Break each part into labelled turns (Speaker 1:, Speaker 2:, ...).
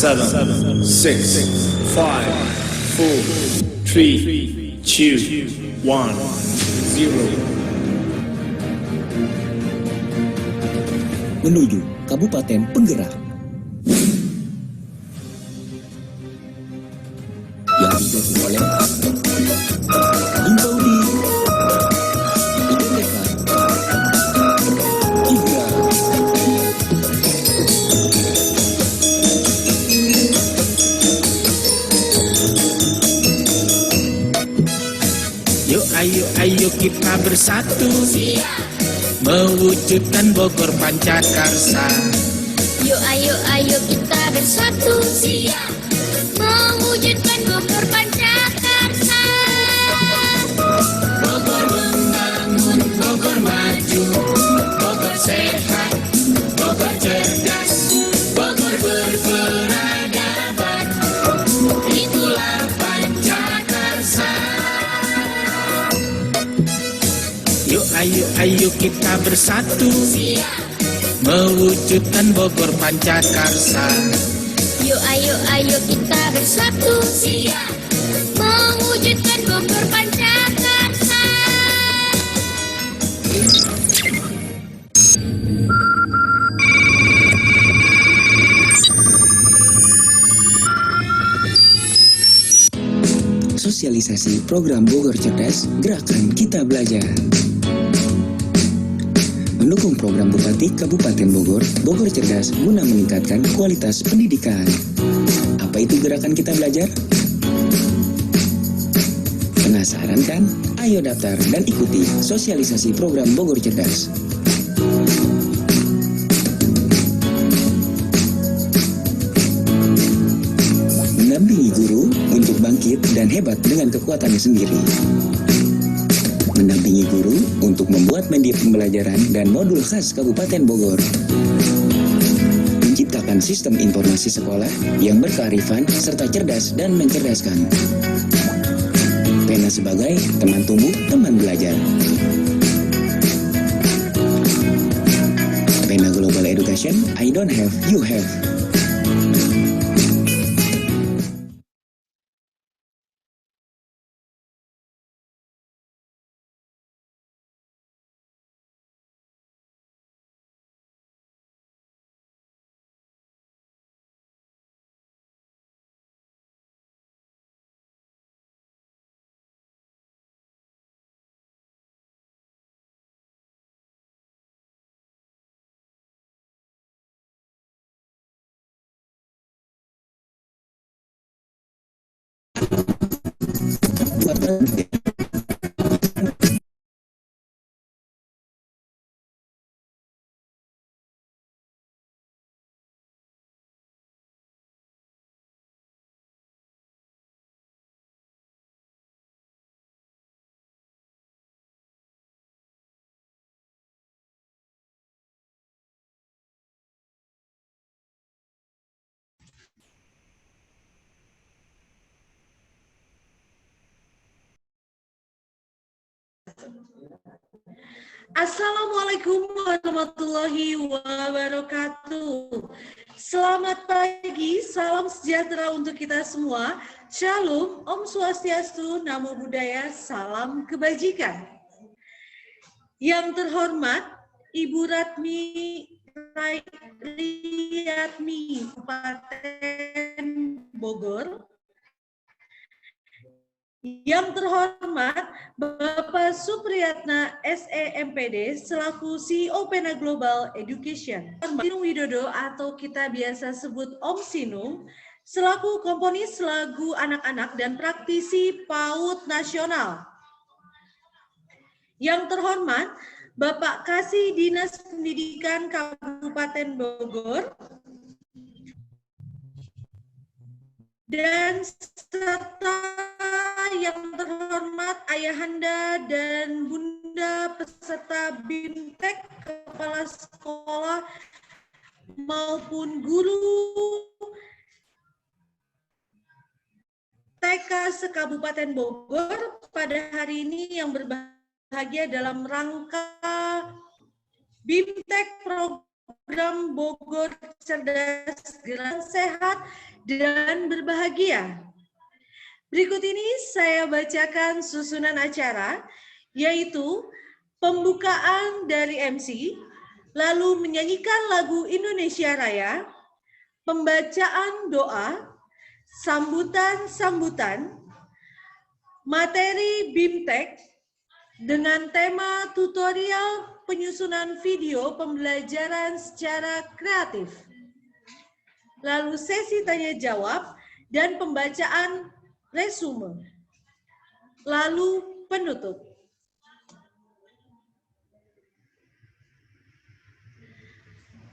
Speaker 1: 7, 6, 5, 4, 3, 2, 1, 0.
Speaker 2: Menuju Kabupaten Penggerak. Yang didukung oleh Intaudi, IPTK, IBRA.
Speaker 3: Yuk ayo kita bersatu, mewujudkan Bogor Pancakarsa.
Speaker 4: Yuk ayo kita bersatu, mewujudkan Bogor Pancakarsa.
Speaker 3: Bogor membangun, Bogor maju, Bogor sehat, Bogor cerdas, Bogor berperadaban. Itulah Pancakarsa. Yuk ayo kita bersatu, mewujudkan Bogor Pancakarsa.
Speaker 4: Yuk ayo kita bersatu, mewujudkan Bogor Pancakarsa.
Speaker 2: Sosialisasi program Bogor Cerdas, Gerakan Kita Belajar. Mendukung program Bupati Kabupaten Bogor, Bogor Cerdas guna meningkatkan kualitas pendidikan. Apa itu Gerakan Kita Belajar? Penasaran kan? Ayo daftar dan ikuti sosialisasi program Bogor Cerdas. Mendampingi guru untuk bangkit dan hebat dengan kekuatannya sendiri. Mendampingi guru untuk membuat media pembelajaran dan modul khas Kabupaten Bogor. Menciptakan sistem informasi sekolah yang berkearifan serta cerdas dan mencerdaskan. Pena sebagai teman tumbuh, teman belajar. Pena Global Education, I don't have, you have.
Speaker 5: Assalamualaikum warahmatullahi wabarakatuh. Selamat pagi, salam sejahtera untuk kita semua. Shalom, Om Swastiastu, Namo Buddhaya, salam kebajikan. Yang terhormat Ibu Riyatmi Kabupaten Bogor. Yang terhormat Bapak Supriyatna SEMPD selaku CEO Pena Global Education. Sinung Widodo atau kita biasa sebut Om Sinung selaku komponis lagu anak-anak dan praktisi PAUD Nasional. Yang terhormat Bapak Kasih Dinas Pendidikan Kabupaten Bogor dan serta yang terhormat Ayahanda dan Bunda peserta BIMTEK, kepala sekolah maupun guru TK se-Kabupaten Bogor pada hari ini yang berbahagia dalam rangka BIMTEK program program Bogor Cerdas Gerak Sehat dan Berbahagia. Berikut ini saya bacakan susunan acara, yaitu pembukaan dari MC, lalu menyanyikan lagu Indonesia Raya, pembacaan doa, sambutan-sambutan, materi BIMTEK dengan tema tutorial penyusunan video pembelajaran secara kreatif. Lalu sesi tanya jawab dan pembacaan resume. Lalu penutup.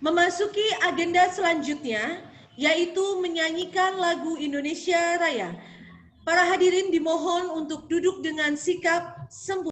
Speaker 5: Memasuki agenda selanjutnya, yaitu menyanyikan lagu Indonesia Raya. Para hadirin dimohon untuk duduk dengan sikap sempurna.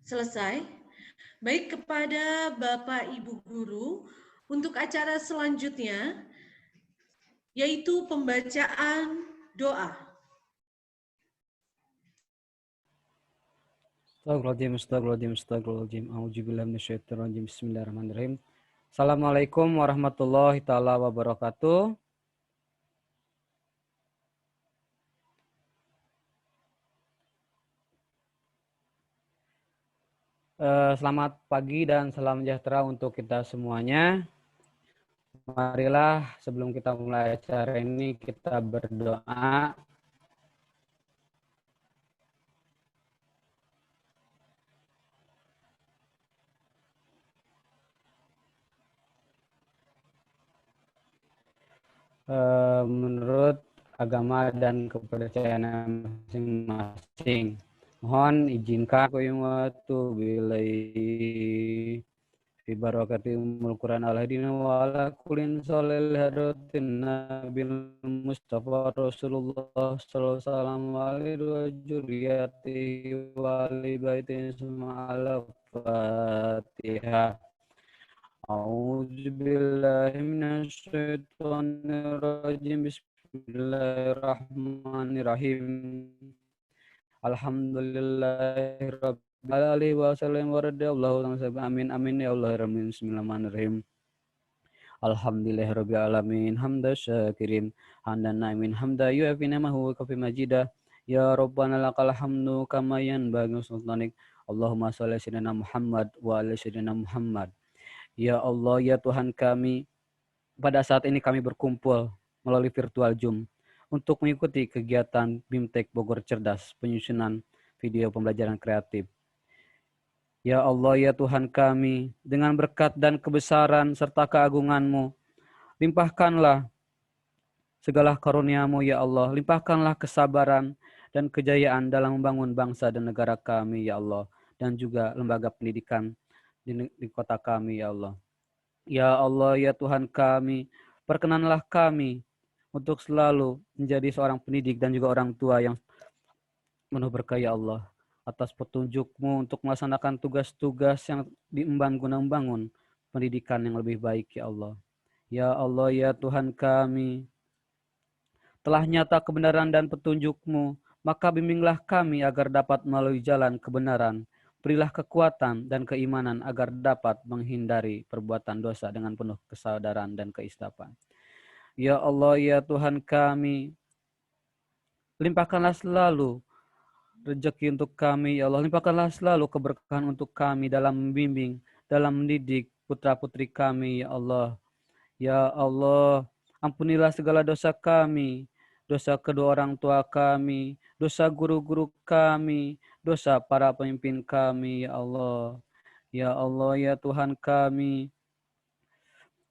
Speaker 5: Selesai. Baik, kepada Bapak Ibu Guru, untuk acara selanjutnya, yaitu pembacaan doa.
Speaker 6: Astagfirullahaladzim. A'udzubillahi minasyaitonirrajim. Bismillahirrahmanirrahim. Assalamualaikum warahmatullahi taala wabarakatuh. Selamat pagi dan salam sejahtera untuk kita semuanya. Marilah sebelum kita mulai acara ini kita berdoa. Menurut agama dan kepercayaan masing-masing. Mohon izinkan kuyumatu bilai fi barakati umul Quran al-hadina wa ala kulin salil hadatin nabil Mustafa Rasulullah sallallahu alaihi wa juriyati wa ali baitin ala Fatihah. A'udzu billahi minasy syaithanir rajim. Bismillahirrahmanirrahim. Alhamdulillahirabbil alamin wa sallam wa radiyallahu anhu. Amin amin ya Allah. Bismillahirrahmanirrahim. Alhamdulillahirabbil alamin hamdan syakirin hamdan naimin hamda yu'afina ma huwa kafi majida ya rabbana lakal hamdu kama yanbaghi sultanik. Allahumma shalli ala sayyidina Muhammad wa ala sayyidina Muhammad. Ya Allah, ya Tuhan kami, pada saat ini kami berkumpul melalui virtual Zoom untuk mengikuti kegiatan BIMTEK Bogor Cerdas, penyusunan video pembelajaran kreatif. Ya Allah, ya Tuhan kami, dengan berkat dan kebesaran serta keagungan-Mu, limpahkanlah segala karunia-Mu ya Allah, limpahkanlah kesabaran dan kejayaan dalam membangun bangsa dan negara kami ya Allah, dan juga lembaga pendidikan di kota kami ya Allah. Ya Allah, ya Tuhan kami, perkenanlah kami untuk selalu menjadi seorang pendidik dan juga orang tua yang penuh berkah ya Allah, atas petunjuk-Mu untuk melaksanakan tugas-tugas yang diemban guna membangun pendidikan yang lebih baik ya Allah. Ya Allah, ya Tuhan kami, telah nyata kebenaran dan petunjuk-Mu, maka bimbinglah kami agar dapat melalui jalan kebenaran. Berilah kekuatan dan keimanan agar dapat menghindari perbuatan dosa dengan penuh kesadaran dan keislaman. Ya Allah, ya Tuhan kami, limpahkanlah selalu rezeki untuk kami, ya Allah. Limpahkanlah selalu keberkahan untuk kami dalam membimbing, dalam mendidik putra-putri kami, ya Allah. Ya Allah, ampunilah segala dosa kami, dosa kedua orang tua kami, dosa guru-guru kami, dosa para pemimpin kami, ya Allah. Ya Allah, ya Tuhan kami,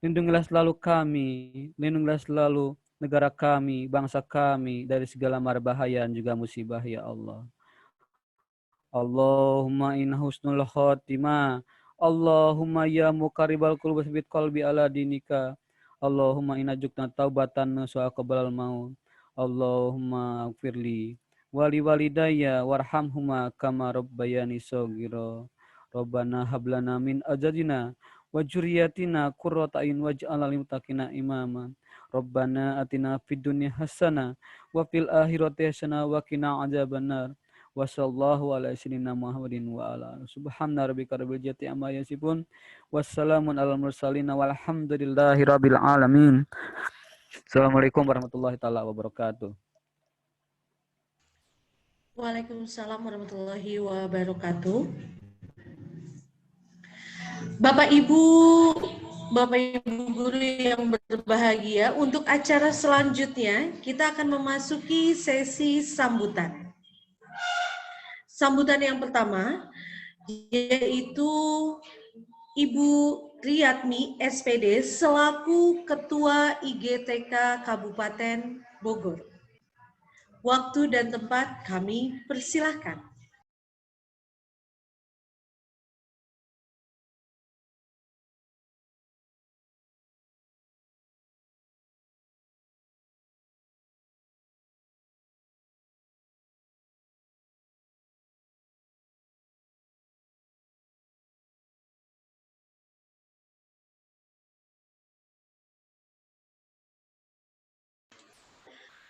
Speaker 6: lindungilah selalu kami, lindungilah selalu negara kami, bangsa kami dari segala mara bahaya dan juga musibah, ya Allah. Allahumma inna husnul khotimah. Allahumma ya muqarribal qulub tsabbit qalbi ala dinika. Allahumma inna jukna taubatan nasuha qablal maut. Allahumma gfirli wali walidayya warhamhuma kama rabbayani shaghira. Rabbana hablana min azwajina wa dzurriyyatina qurrata a'yun waj'alna lil muttaqina imama. Rabbana atina fid dunya hasanah wa fil akhirati hasanah wa qina adzabannar. Wassallallahu ala sayyidina Muhammadin wa ala subhana rabbika rabbil izzati amma yasifun wassalamun alal mursalin walhamdulillahi rabbil alamin. Assalamualaikum warahmatullahi taala wabarakatuh.
Speaker 5: Waalaikumsalam warahmatullahi wabarakatuh. Bapak Ibu guru yang berbahagia, untuk acara selanjutnya kita akan memasuki sesi sambutan. Sambutan yang pertama yaitu Ibu Riyadmi SPD selaku Ketua IGTK Kabupaten Bogor. Waktu dan tempat kami persilahkan.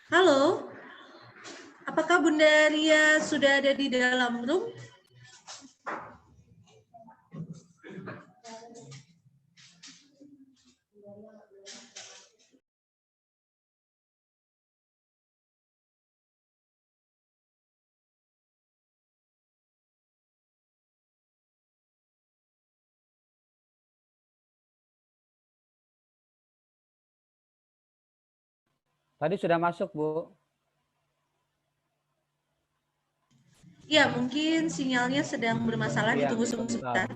Speaker 5: Halo, apakah Bunda Ria sudah ada di dalam room?
Speaker 6: Tadi sudah masuk, Bu.
Speaker 5: Ya, mungkin sinyalnya sedang bermasalah,
Speaker 6: Iya,
Speaker 5: ditunggu sebentar.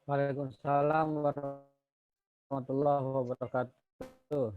Speaker 6: Waalaikumsalam warahmatullahi wabarakatuh.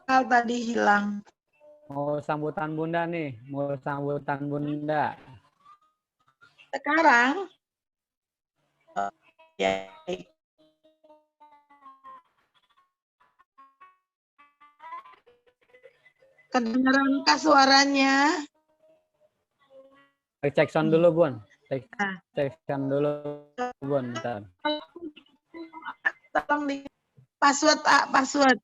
Speaker 7: Tadi hilang.
Speaker 6: Mau sambutan Bunda nih, mau sambutan Bunda.
Speaker 7: Sekarang ya, kedengaran suaranya?
Speaker 6: Cek sound dulu, Bun. Cek sound dulu, Bun. Bentar.
Speaker 7: Tolong di password, password.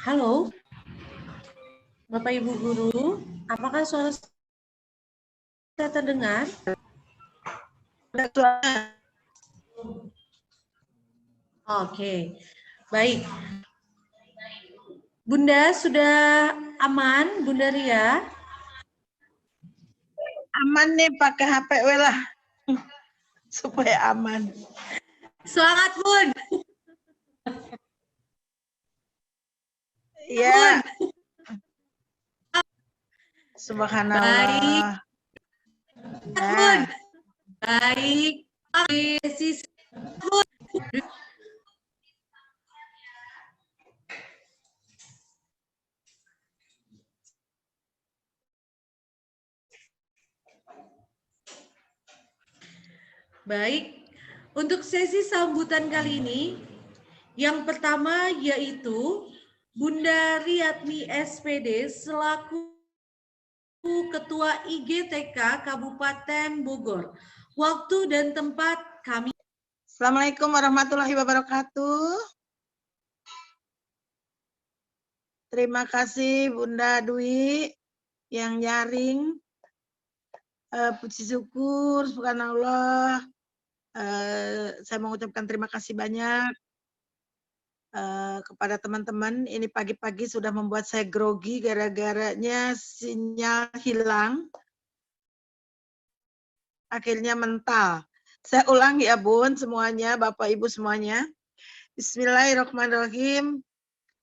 Speaker 5: Halo, Bapak Ibu Guru, apakah suara saya terdengar? Oke, baik. Bunda sudah aman, Bunda Ria?
Speaker 7: Aman nih pakai HP lah supaya aman.
Speaker 5: Semangat, Bun.
Speaker 7: Ya. Subhanallah.
Speaker 5: Bun. Baik. Bun. Baik, untuk sesi sambutan kali ini, yang pertama yaitu Bunda Riatmi SPD selaku Ketua IGTK Kabupaten Bogor. Waktu dan tempat kami.
Speaker 7: Assalamualaikum warahmatullahi wabarakatuh. Terima kasih Bunda Dwi yang nyaring. Puji syukur, subhanallah. Saya mengucapkan terima kasih banyak kepada teman-teman. Ini pagi-pagi sudah membuat saya grogi gara-garanya sinyal hilang. Akhirnya mental. Saya ulang ya Bun semuanya, Bapak Ibu semuanya. Bismillahirrahmanirrahim.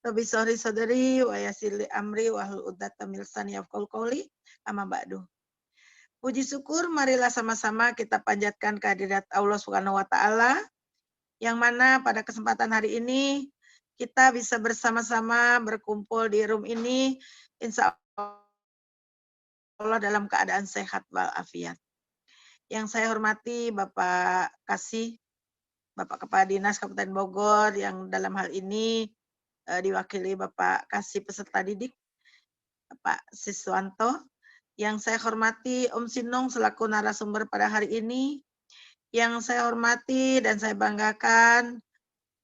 Speaker 7: Rabbi sholli sadri wa yassir li amri wa hlul 'uqdatam min lisani yafqahu qawli. Amma ba'du. Puji syukur marilah sama-sama kita panjatkan kehadirat Allah Subhanahu wa taala yang mana pada kesempatan hari ini kita bisa bersama-sama berkumpul di room ini insya Allah dalam keadaan sehat walafiat. Yang saya hormati Bapak Kasih, Bapak Kepala Dinas Kabupaten Bogor yang dalam hal ini diwakili Bapak Kasih peserta didik, Bapak Siswanto. Yang saya hormati Om Sinong selaku narasumber pada hari ini. Yang saya hormati dan saya banggakan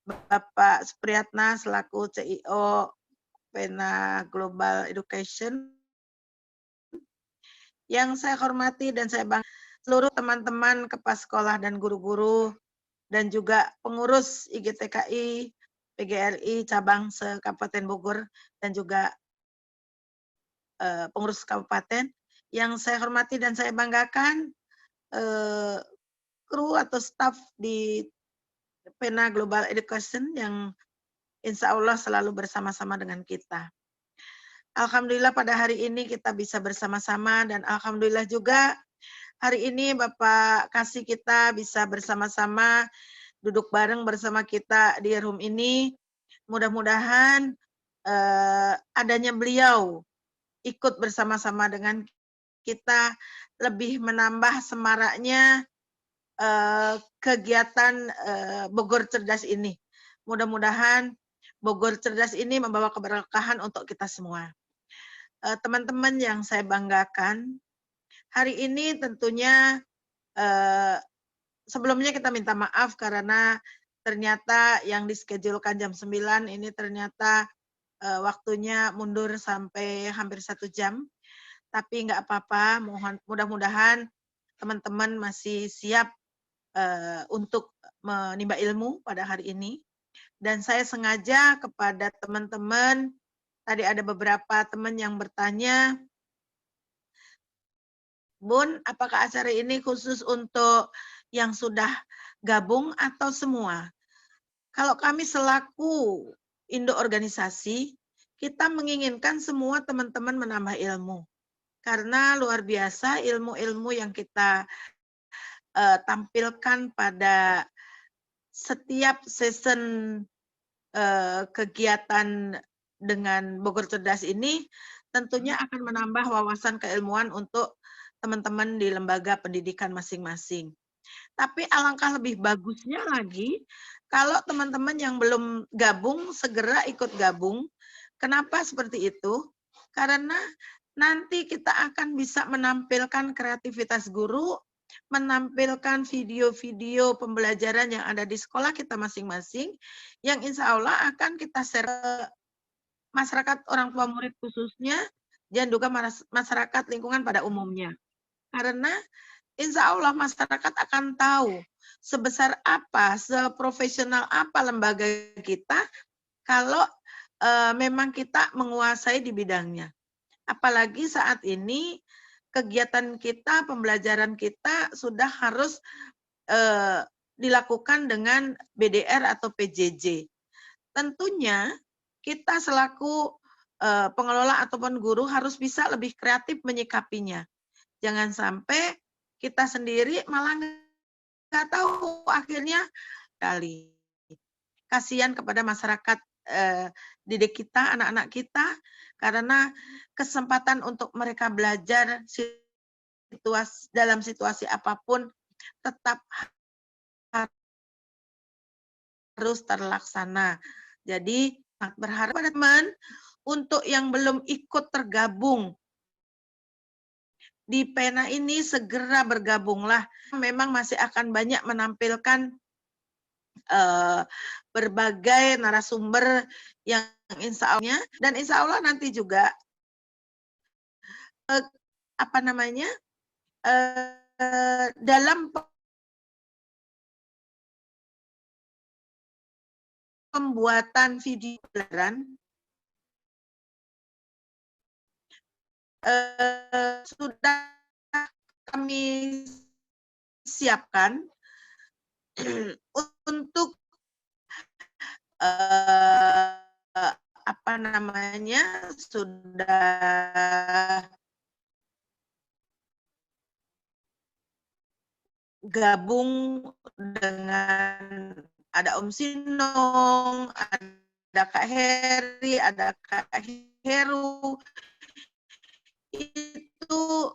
Speaker 7: Bapak Supriyatna selaku CEO Pena Global Education. Yang saya hormati dan saya banggakan seluruh teman-teman kepala sekolah dan guru-guru dan juga pengurus IGTKI, PGRI cabang se-Kabupaten Bogor dan juga pengurus kabupaten. Yang saya hormati dan saya banggakan kru atau staf di Pena Global Education yang insya Allah selalu bersama-sama dengan kita. Alhamdulillah pada hari ini kita bisa bersama-sama dan alhamdulillah juga hari ini Bapak Kasih kita bisa bersama-sama duduk bareng bersama kita di room ini. Mudah-mudahan adanya beliau ikut bersama-sama dengan kita lebih menambah semaraknya kegiatan Bogor Cerdas ini. Mudah-mudahan Bogor Cerdas ini membawa keberkahan untuk kita semua. Teman-teman yang saya banggakan, hari ini tentunya sebelumnya kita minta maaf karena ternyata yang dischedule-kan jam 9 ini ternyata waktunya mundur sampai hampir 1 jam. Tapi nggak apa-apa, mudah-mudahan teman-teman masih siap untuk menimba ilmu pada hari ini. Dan saya sengaja kepada teman-teman, tadi ada beberapa teman yang bertanya, Bun, apakah acara ini khusus untuk yang sudah gabung atau semua? Kalau kami selaku Indo organisasi, kita menginginkan semua teman-teman menambah ilmu. Karena luar biasa ilmu-ilmu yang kita tampilkan pada setiap season kegiatan dengan Bogor Cerdas ini tentunya akan menambah wawasan keilmuan untuk teman-teman di lembaga pendidikan masing-masing. Tapi alangkah lebih bagusnya lagi kalau teman-teman yang belum gabung segera ikut gabung. Kenapa seperti itu? Karena nanti kita akan bisa menampilkan kreativitas guru, menampilkan video-video pembelajaran yang ada di sekolah kita masing-masing, yang insya Allah akan kita share ke masyarakat orang tua murid khususnya, dan juga masyarakat lingkungan pada umumnya. Karena insya Allah masyarakat akan tahu sebesar apa, seprofesional apa lembaga kita kalau memang kita menguasai di bidangnya. Apalagi saat ini kegiatan kita, pembelajaran kita sudah harus dilakukan dengan BDR atau PJJ. Tentunya kita selaku pengelola ataupun guru harus bisa lebih kreatif menyikapinya. Jangan sampai kita sendiri malah nggak tahu akhirnya kali. Kasihan kepada masyarakat didik kita, anak-anak kita, karena kesempatan untuk mereka belajar dalam situasi apapun tetap harus terlaksana. Jadi berharap pada teman untuk yang belum ikut tergabung di pena ini segera bergabunglah. Memang masih akan banyak menampilkan berbagai narasumber yang insya Allah dan insya Allah nanti juga dalam pembuatan video pelajaran sudah kami siapkan untuk sudah gabung dengan ada Om Sinong, ada Kak Heri, ada Kak Heru. Itu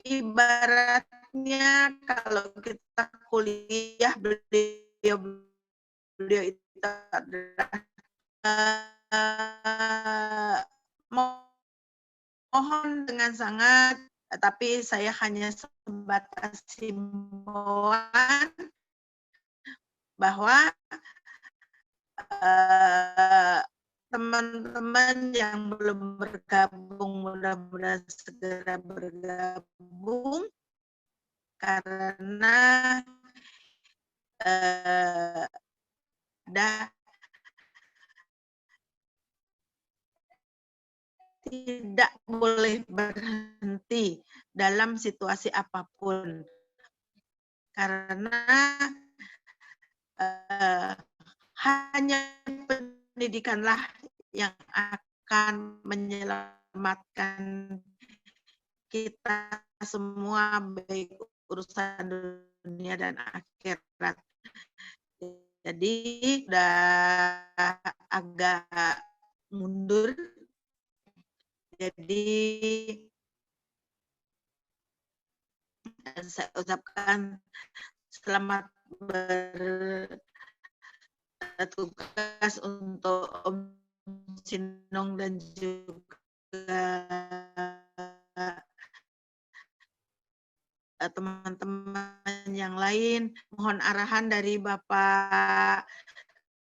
Speaker 7: ibaratnya kalau kita kuliah beliau itu adalah mohon dengan sangat, tapi saya hanya sebatas himbauan bahwa teman-teman yang belum bergabung mudah-mudahan segera bergabung karena tidak boleh berhenti dalam situasi apapun karena hanya pendidikanlah yang akan menyelamatkan menyelamatkan kita semua, baik urusan dunia dan akhirat. Jadi udah agak mundur. Jadi saya ucapkan selamat bertugas untuk Om Sinong dan juga teman-teman yang lain. Mohon arahan dari Bapak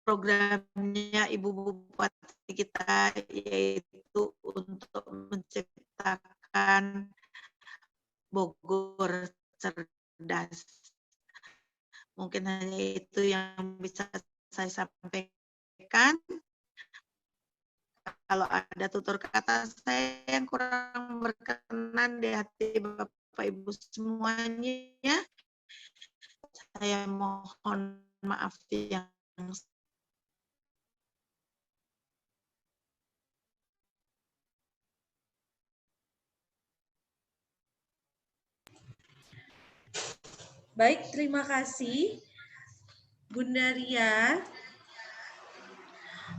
Speaker 7: programnya Ibu Bupati kita, yaitu untuk menciptakan Bogor cerdas. Mungkin hanya itu yang bisa saya sampaikan. Kalau ada tutur kata saya yang kurang berkenan di hati Bapak Ibu semuanya, saya mohon maaf yang
Speaker 5: Baik, terima kasih Bunda Ria.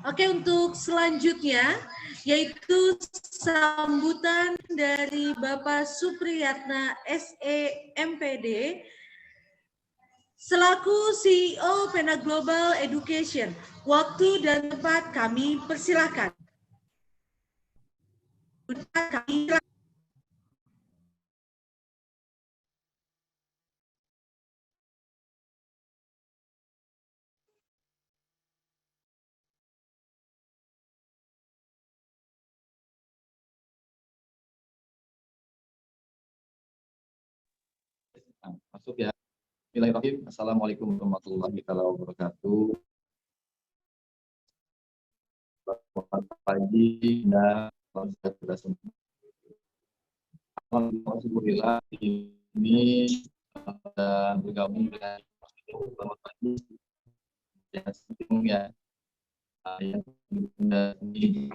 Speaker 5: Oke, untuk selanjutnya yaitu sambutan dari Bapak Supriyatna SE MPD selaku CEO Pena Global Education. Waktu dan tempat kami persilahkan.
Speaker 8: Masuk ya. Bismillahirrahmanirrahim. Assalamualaikum warahmatullahi wabarakatuh. Selamat pagi dan kita semua. Alhamdulillah ini bergabung dengan selamat pagi ya. Yang ini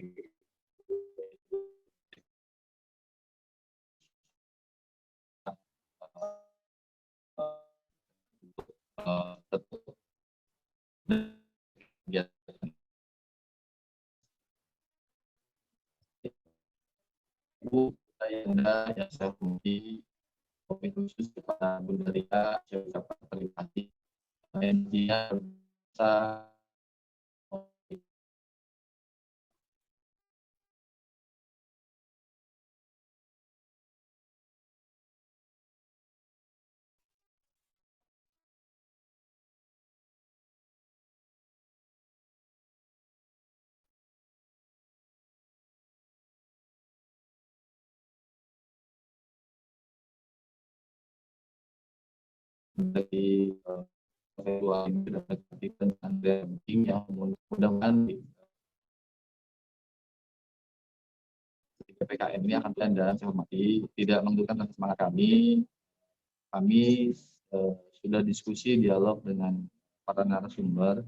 Speaker 8: yang saya hormati, khusus kepada Bunda Ria, saya ucapkan terima kasih. Dia bisa dari ketua ini dapat dengan tim yang mudah-mudahan PKM ini akan berjalan dan saya hormati, tidak mengundurkan semangat kami. Kami sudah diskusi dialog dengan para narasumber,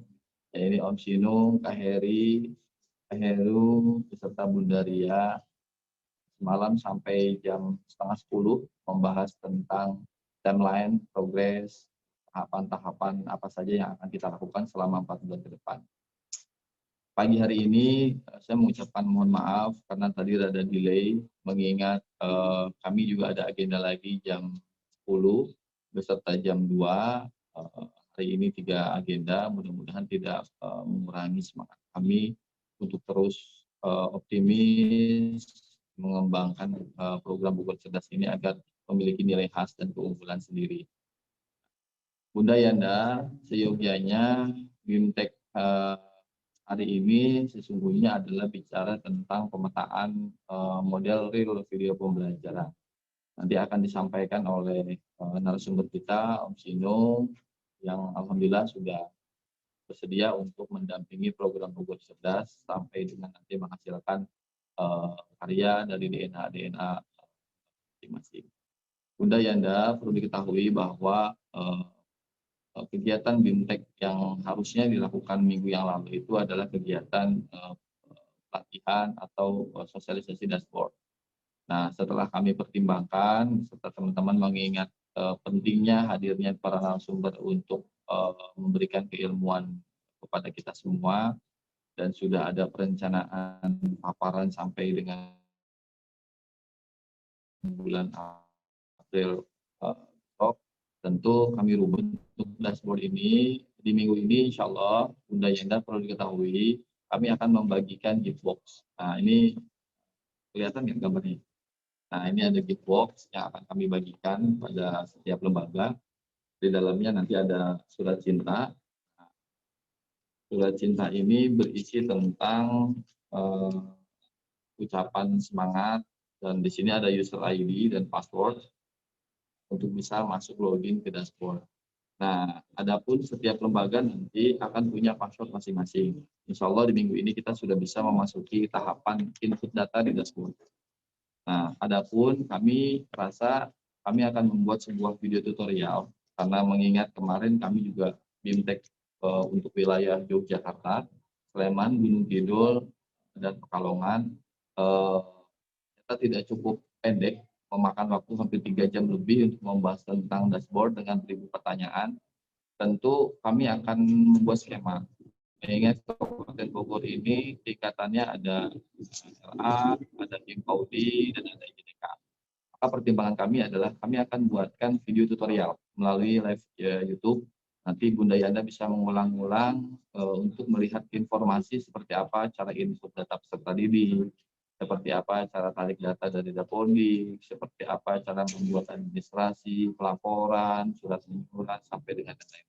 Speaker 8: yaitu Om Sinung, Kak Heri, Kak Heru, beserta Bunda Ria, semalam sampai jam 9:30 membahas tentang timeline, progres, tahapan-tahapan apa saja yang akan kita lakukan selama 4 bulan ke depan. Pagi hari ini saya mengucapkan mohon maaf karena tadi ada delay, mengingat kami juga ada agenda lagi jam 10 beserta jam 2. Hari ini 3 agenda, mudah-mudahan tidak mengurangi semangat kami untuk terus optimis mengembangkan program Bogor Cerdas ini agar memiliki nilai khas dan keunggulan sendiri. Bunda Yanda, seyogianya BIMTEK hari ini sesungguhnya adalah bicara tentang pemetaan model real video pembelajaran. Nanti akan disampaikan oleh narasumber kita, Om Sinung, yang alhamdulillah sudah bersedia untuk mendampingi program Bogor Cerdas sampai dengan nanti menghasilkan karya dari DNA masing-masing. Bunda Yanda, perlu diketahui bahwa kegiatan BIMTEK yang harusnya dilakukan minggu yang lalu itu adalah kegiatan pelatihan atau sosialisasi dashboard. Nah, setelah kami pertimbangkan, serta teman-teman mengingat pentingnya hadirnya para narasumber untuk memberikan keilmuan kepada kita semua, dan sudah ada perencanaan paparan sampai dengan bulan April tentu kami rubah untuk dashboard ini. Di minggu ini insya Allah Bunda Yenda perlu diketahui kami akan membagikan gift box. Nah ini kelihatan ya gambarnya. Nah ini ada gift box yang akan kami bagikan pada setiap lembaga. Di dalamnya nanti ada surat cinta. Surat cinta ini berisi tentang ucapan semangat, dan di sini ada user ID dan password untuk bisa masuk login ke dashboard. Nah, adapun setiap lembaga nanti akan punya password masing-masing. Insya Allah di minggu ini kita sudah bisa memasuki tahapan input data di dashboard. Nah, adapun kami rasa kami akan membuat sebuah video tutorial karena mengingat kemarin kami juga BIMTEK untuk wilayah Yogyakarta, Sleman, Gunung Kidul, dan Pekalongan. Kita tidak cukup pendek, memakan waktu hampir 3 jam lebih untuk membahas tentang dashboard dengan 1000 pertanyaan. Tentu kami akan membuat skema. Mengingat Kabupaten Bogor ini tingkatannya ada LA, ada Audi, dan ada IJDK. Maka pertimbangan kami adalah kami akan buatkan video tutorial melalui live YouTube. Nanti Bunda Yanda bisa mengulang-ulang untuk melihat informasi seperti apa cara input data peserta didik, seperti apa cara tarik data dari Dapodik, seperti apa cara membuat administrasi, pelaporan, surat menyurat, sampai dengan lain-lain.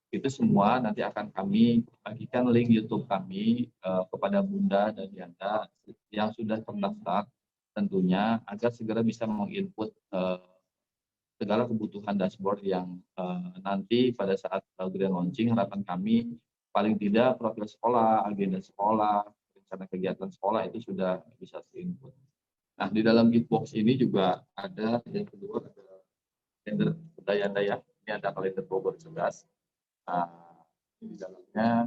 Speaker 8: Itu semua nanti akan kami bagikan link YouTube kami kepada Bunda dan Yanda yang sudah terdaftar tentunya, agar segera bisa menginput segala kebutuhan dashboard yang nanti pada saat grand launching harapan kami paling tidak profil sekolah, agenda sekolah, rencana kegiatan sekolah itu sudah bisa terinput. Nah, di dalam giftbox ini juga ada yang kedua, ada kalender Yanda ya. Ini ada kalender Bogor Cerdas. Di dalamnya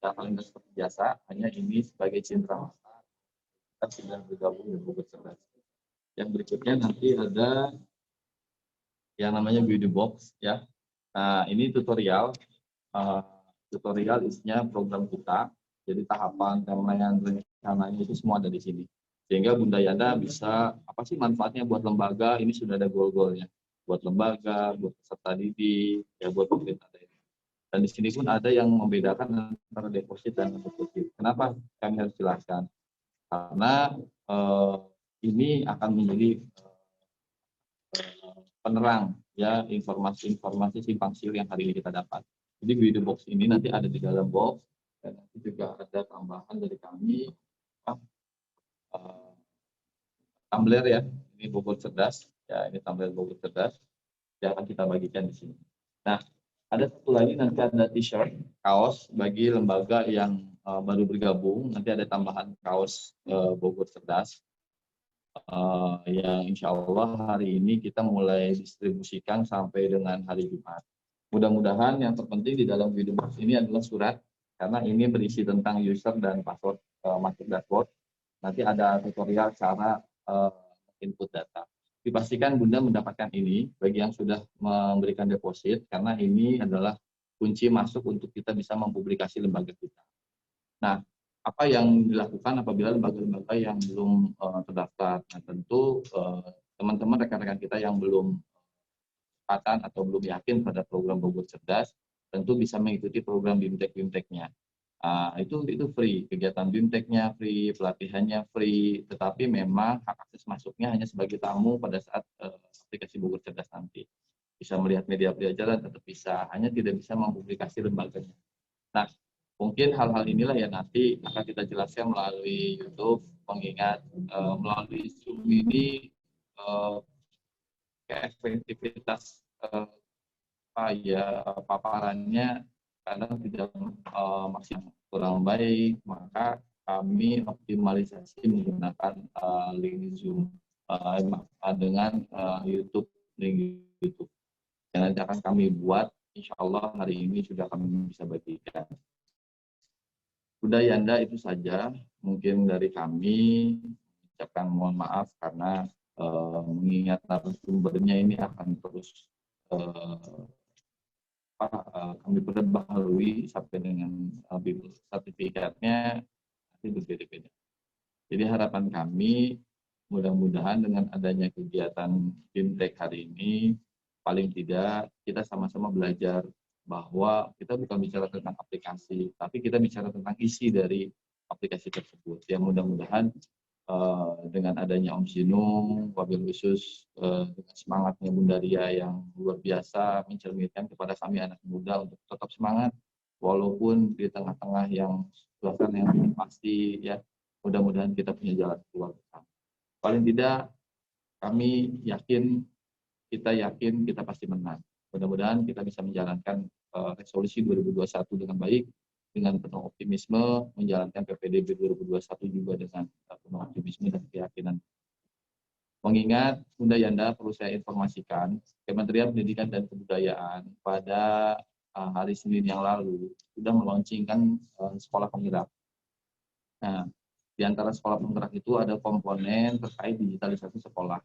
Speaker 8: ada kalender seperti biasa, hanya ini sebagai cindera mata kita sudah bergabung di Bogor Cerdas. Yang berikutnya nanti ada yang namanya beauty box ya. Nah, ini tutorial. Tutorial isinya program kita. Jadi tahapan, timeline, rencananya itu semua ada di sini. Sehingga Bunda Yanda bisa apa sih manfaatnya buat lembaga? Ini sudah ada goal-goalnya. Buat lembaga, buat peserta didik, ya buat pemerintah daerah. Dan di sini pun ada yang membedakan antara deposit dan deposit. Kenapa kami harus jelaskan? Karena ini akan menjadi penerang ya informasi-informasi simpang siur yang hari ini kita dapat. Jadi video box ini nanti ada di dalam box, dan nanti juga ada tambahan dari kami tumbler ya, ini Bogor Cerdas ya, ini tumbler Bogor Cerdas yang akan kita bagikan di sini. Nah, ada satu lagi nanti ada t-shirt, kaos bagi lembaga yang baru bergabung, nanti ada tambahan kaos Bogor Cerdas. Yang insya Allah hari ini kita mulai distribusikan sampai dengan hari Jumat. Mudah-mudahan yang terpenting di dalam video box ini adalah surat, karena ini berisi tentang user dan password masuk dashboard. Nanti ada tutorial cara input data. Dipastikan Bunda mendapatkan ini bagi yang sudah memberikan deposit, karena ini adalah kunci masuk untuk kita bisa mempublikasi lembaga kita. Nah, apa yang dilakukan apabila lembaga-lembaga yang belum terdaftar? Nah, tentu teman-teman rekan-rekan kita yang belum kesempatan atau belum yakin pada program Bogor Cerdas, tentu bisa mengikuti program BIMTEK-BIMTEK-nya. Itu free, kegiatan BIMTEK-nya free, pelatihannya free, tetapi memang hak akses masuknya hanya sebagai tamu pada saat aplikasi Bogor Cerdas nanti. Bisa melihat media pelajaran tetap bisa, hanya tidak bisa mempublikasi lembaganya. Nah, mungkin hal-hal inilah yang nanti akan kita jelaskan melalui YouTube, mengingat melalui Zoom ini efektivitas paparannya kadang tidak maksimal, kurang baik, maka kami optimalisasi menggunakan link Zoom dengan YouTube, link YouTube. Yang nanti akan kami buat, insya Allah hari ini sudah kami bisa bagikan. Udah Yanda, itu saja mungkin dari kami. Ucapkan mohon maaf karena mengingat narasumbernya ini akan terus kami perbaharui sampai dengan sertifikatnya nanti berbeda-beda. Jadi harapan kami mudah-mudahan dengan adanya kegiatan fintech hari ini, paling tidak kita sama-sama belajar bahwa kita bukan bicara tentang aplikasi, tapi kita bicara tentang isi dari aplikasi tersebut. Ya mudah-mudahan dengan adanya Om Sinung, wabil khusus dengan semangatnya Bunda Ria yang luar biasa mencerminkan kepada kami anak muda untuk tetap semangat walaupun di tengah-tengah yang suasana yang pasti, ya mudah-mudahan kita punya jalan keluar bersama. Paling tidak kami yakin, kita pasti menang. Mudah-mudahan kita bisa menjalankan resolusi 2021 dengan baik, dengan penuh optimisme, menjalankan PPDB 2021 juga dengan penuh optimisme dan keyakinan. Mengingat, Bunda Yanda, perlu saya informasikan, Kementerian Pendidikan dan Kebudayaan pada hari Senin yang lalu sudah melaunchingkan sekolah penggerak. Nah, di antara sekolah penggerak itu ada komponen terkait digitalisasi sekolah.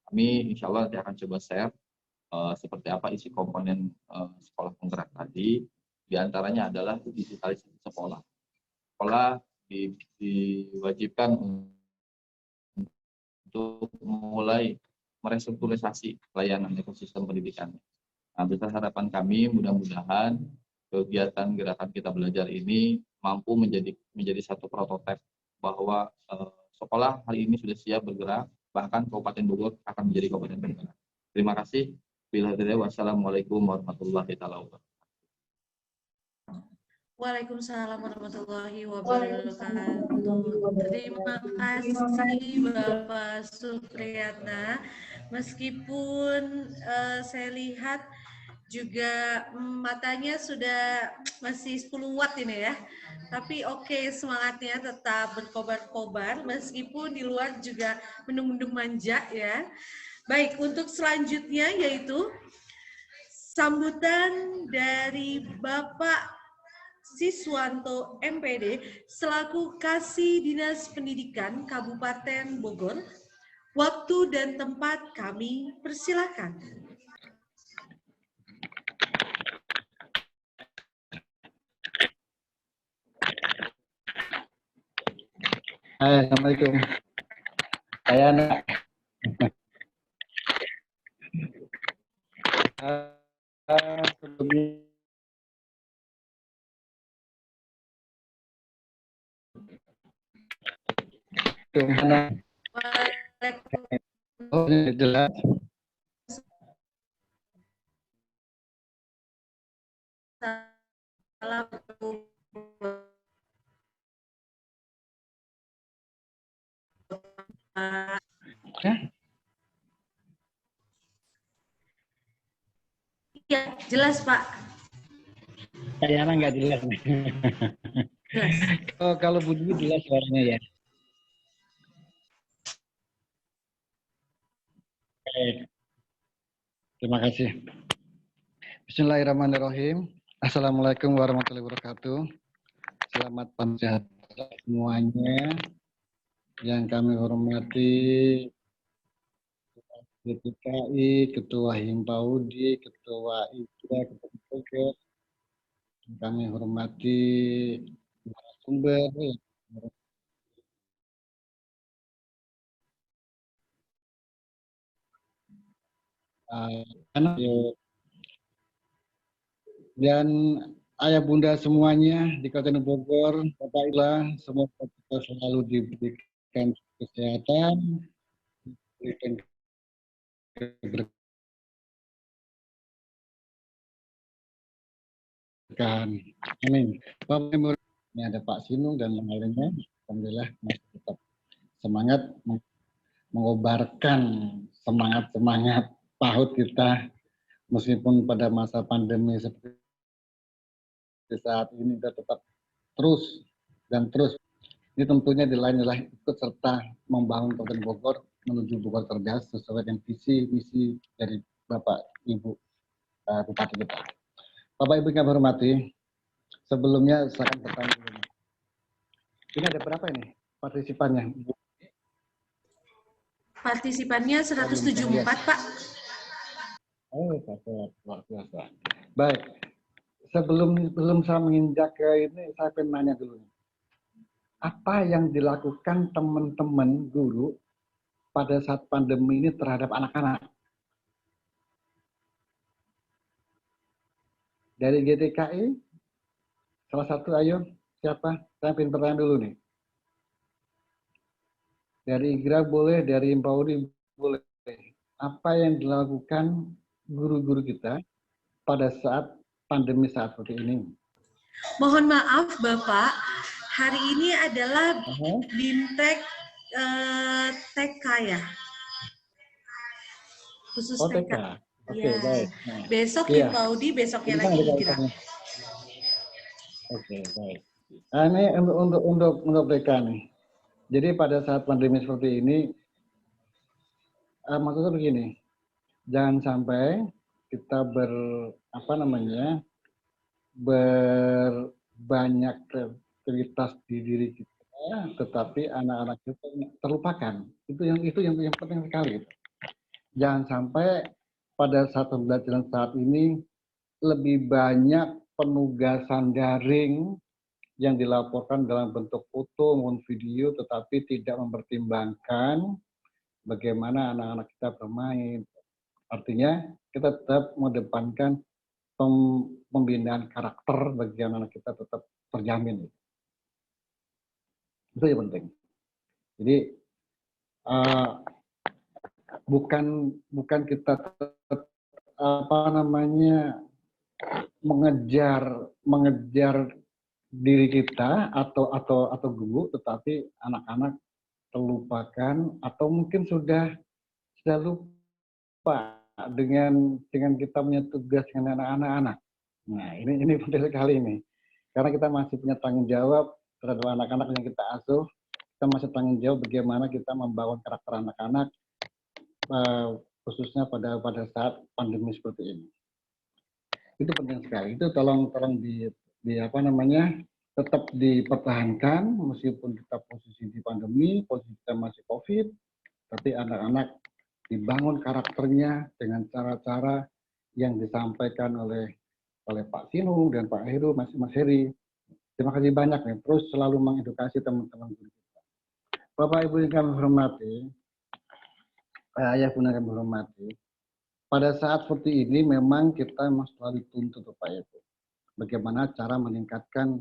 Speaker 8: Kami insya Allah nanti akan coba share seperti apa isi komponen sekolah penggerak tadi. Di antaranya adalah digitalisasi sekolah. Sekolah diwajibkan untuk mulai merestrukturisasi layanan ekosistem pendidikan. Nah, besar harapan kami mudah-mudahan kegiatan gerakan kita belajar ini mampu menjadi satu prototipe bahwa sekolah hari ini sudah siap bergerak, bahkan Kabupaten Bogor akan menjadi kabupaten bergerak. Terima kasih. Wassalamualaikum warahmatullahi wabarakatuh.
Speaker 5: Waalaikumsalam warahmatullahi wabarakatuh. Terima kasih Bapak Supriyatna. Meskipun saya lihat juga matanya sudah masih 10 watt ini ya. Tapi oke, semangatnya tetap berkobar-kobar meskipun di luar juga mendung-mendung manja ya. Baik, untuk selanjutnya yaitu sambutan dari Bapak Siswanto MPD selaku Kasih Dinas Pendidikan Kabupaten Bogor. Waktu dan tempat kami persilakan.
Speaker 9: Hai, Assalamualaikum. Saya anak. Sebelumnya oh, ini jelas.
Speaker 5: Ya, jelas Pak.
Speaker 9: Kayaknya nggak jelas.
Speaker 5: Jelas.
Speaker 9: Oh, kalau Budi jelas suaranya ya. Baik. Terima kasih. Bismillahirrahmanirrahim. Assalamualaikum warahmatullahi wabarakatuh. Selamat pagi semuanya. Yang kami hormati DPKI, Ketua Himpaudi, Ketua IKRA, Ketua Bogor. Kami hormati narasumber, dan ayah bunda semuanya di Kabupaten Bogor, Bapak Ibu, semoga kita selalu diberikan kesehatan, diberikan keberkahan. Amin. Bapak Ibu, ini ada Pak Sinung dan yang lainnya, alhamdulillah masih tetap semangat mengobarkan semangat PAUD kita meskipun pada masa pandemi seperti saat ini kita tetap terus ini tentunya di lain adalah ikut serta membangun Kabupaten Bogor menuju Bogor cerdas sesuai dengan visi misi dari Bapak Ibu Bupati kita. Bapak Ibu yang kami hormati, sebelumnya saya akan bertanya Ini ada berapa ini partisipannya?
Speaker 5: Partisipannya 174, Pak.
Speaker 9: Oh, luar biasa. Baik, sebelum saya menginjak ke ini, saya pengen nanya dulu. Apa yang dilakukan teman-teman guru pada saat pandemi ini terhadap anak-anak? Dari GTKI, salah satu, ayo, siapa? Saya ingin bertanya dulu nih. Dari IGRA boleh, dari Impauri boleh. Apa yang dilakukan guru-guru kita pada saat pandemi saat seperti ini?
Speaker 5: Mohon maaf, Bapak. Hari ini adalah BIMTEK TK ya? Khusus
Speaker 9: TK.
Speaker 5: TK.
Speaker 9: Oke,
Speaker 5: Ya.
Speaker 9: baik.
Speaker 5: Nah, besok
Speaker 9: iya.
Speaker 5: Impaudi, besoknya lagi IGRA.
Speaker 9: Oke, baik. Nah, ini untuk mereka nih. Jadi pada saat pandemi seperti ini, maksudnya begini, jangan sampai kita berbanyak kreativitas di diri kita, tetapi anak-anak kita terlupakan. Itu yang penting sekali. Jangan sampai pada saat pembelajaran saat ini lebih banyak penugasan daring yang dilaporkan dalam bentuk foto maupun video, tetapi tidak mempertimbangkan bagaimana anak-anak kita bermain. Artinya kita tetap mengedepankan pembinaan karakter bagi anak-anak kita tetap terjamin. Itu yang penting. Jadi bukan kita mengejar diri kita atau guru, tetapi anak-anak terlupakan atau mungkin sudah lupa dengan kita punya tugas dengan anak-anak. Nah, ini penting sekali ini. Karena kita masih punya tanggung jawab terhadap anak-anak yang kita asuh. Kita masih tanggung jawab bagaimana kita membangun karakter anak-anak khususnya pada saat pandemi seperti ini. Itu penting sekali. Itu tolong tetap dipertahankan meskipun kita posisi di pandemi, posisi kita masih COVID, tapi anak-anak dibangun karakternya dengan cara-cara yang disampaikan oleh Pak Sinung dan Pak Heru, Mas Heri. Terima kasih banyak nih, terus selalu mengedukasi teman-teman kita. Bapak Ibu yang kami hormati, ayah bunda kami hormati, pada saat seperti ini memang kita selalu dituntut Bapak Ibu. Bagaimana cara meningkatkan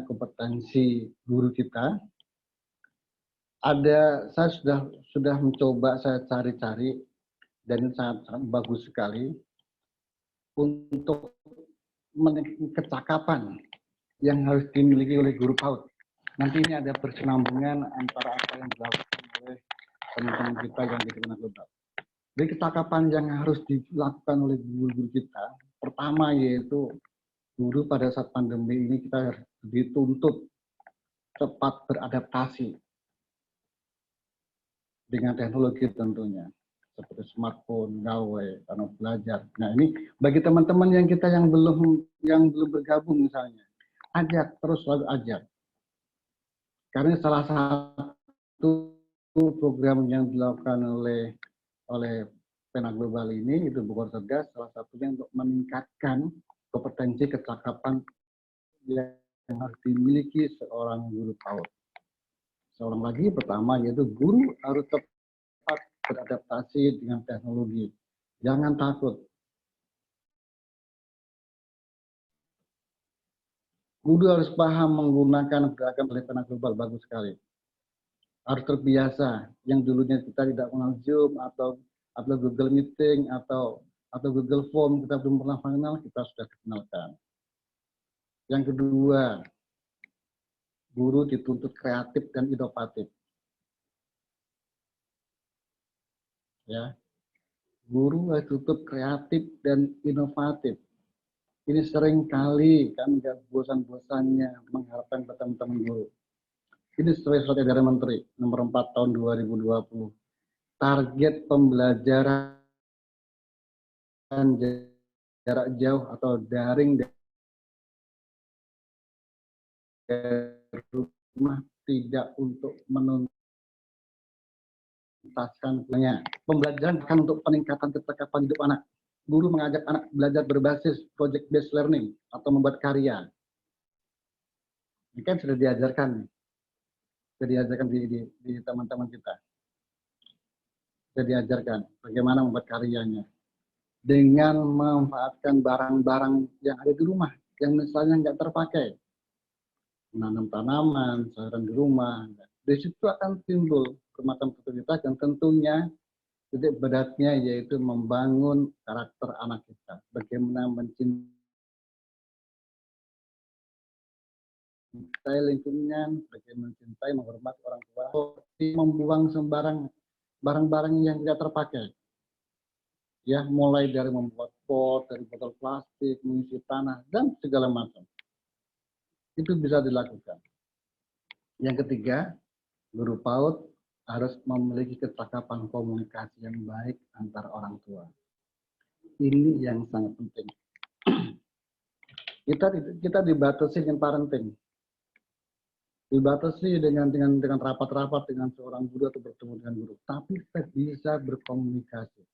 Speaker 9: kompetensi guru kita. Saya sudah mencoba, saya cari-cari, dan ini sangat bagus sekali untuk kecakapan yang harus dimiliki oleh guru PAUD. Nanti ini ada berkesinambungan antara apa yang dilakukan oleh teman-teman kita yang di Kepala Global. Jadi kecakapan yang harus dilakukan oleh guru-guru kita, pertama yaitu guru pada saat pandemi ini kita dituntut cepat beradaptasi dengan teknologi tentunya, seperti smartphone, gawai, karena belajar. Nah ini bagi teman-teman yang belum bergabung misalnya, terus selalu ajak. Karena salah satu program yang dilakukan oleh Pena Global ini, itu Bogor Cerdas, salah satunya untuk meningkatkan kompetensi kecakapan yang harus dimiliki seorang guru PAUD. Seorang lagi pertama yaitu guru harus tepat beradaptasi dengan teknologi. Jangan takut. Guru harus paham menggunakan gerakan oleh Pena Global, bagus sekali. Harus terbiasa. Yang dulunya kita tidak mengenal Zoom atau Google Meeting atau Google Form, kita belum pernah mengenal, kita sudah dikenalkan. Yang kedua, guru dituntut kreatif dan inovatif. Ya, guru harus dituntut kreatif dan inovatif. Ini sering kali kami nggak bosan-bosannya mengharapkan teman-teman guru. Ini sesuai surat edaran Menteri nomor 4 tahun 2020. Target pembelajaran jarak jauh atau daring rumah tidak untuk menuntaskan pembelajaran bukan untuk peningkatan kecakapan hidup anak. Guru mengajak anak belajar berbasis project based learning atau membuat karya. Ini kan sudah diajarkan di teman-teman kita. Sudah diajarkan bagaimana membuat karyanya dengan memanfaatkan barang-barang yang ada di rumah yang misalnya nggak terpakai, menanam tanaman, sayuran di rumah. Di situ akan timbul bermacam aktivitas yang tentunya titik beratnya yaitu membangun karakter anak kita, bagaimana mencintai lingkungan, bagaimana mencintai, menghormati orang tua, membuang sembarang barang-barang yang tidak terpakai. Ya, mulai dari membuat pot, dari botol plastik, mengisi tanah, dan segala macam. Itu bisa dilakukan. Yang ketiga, guru PAUD harus memiliki kecakapan komunikasi yang baik antar orang tua. Ini yang sangat penting. Kita dibatasi dengan parenting. Dibatasi dengan rapat-rapat dengan seorang guru atau bertemu dengan guru, tapi kita bisa berkomunikasi.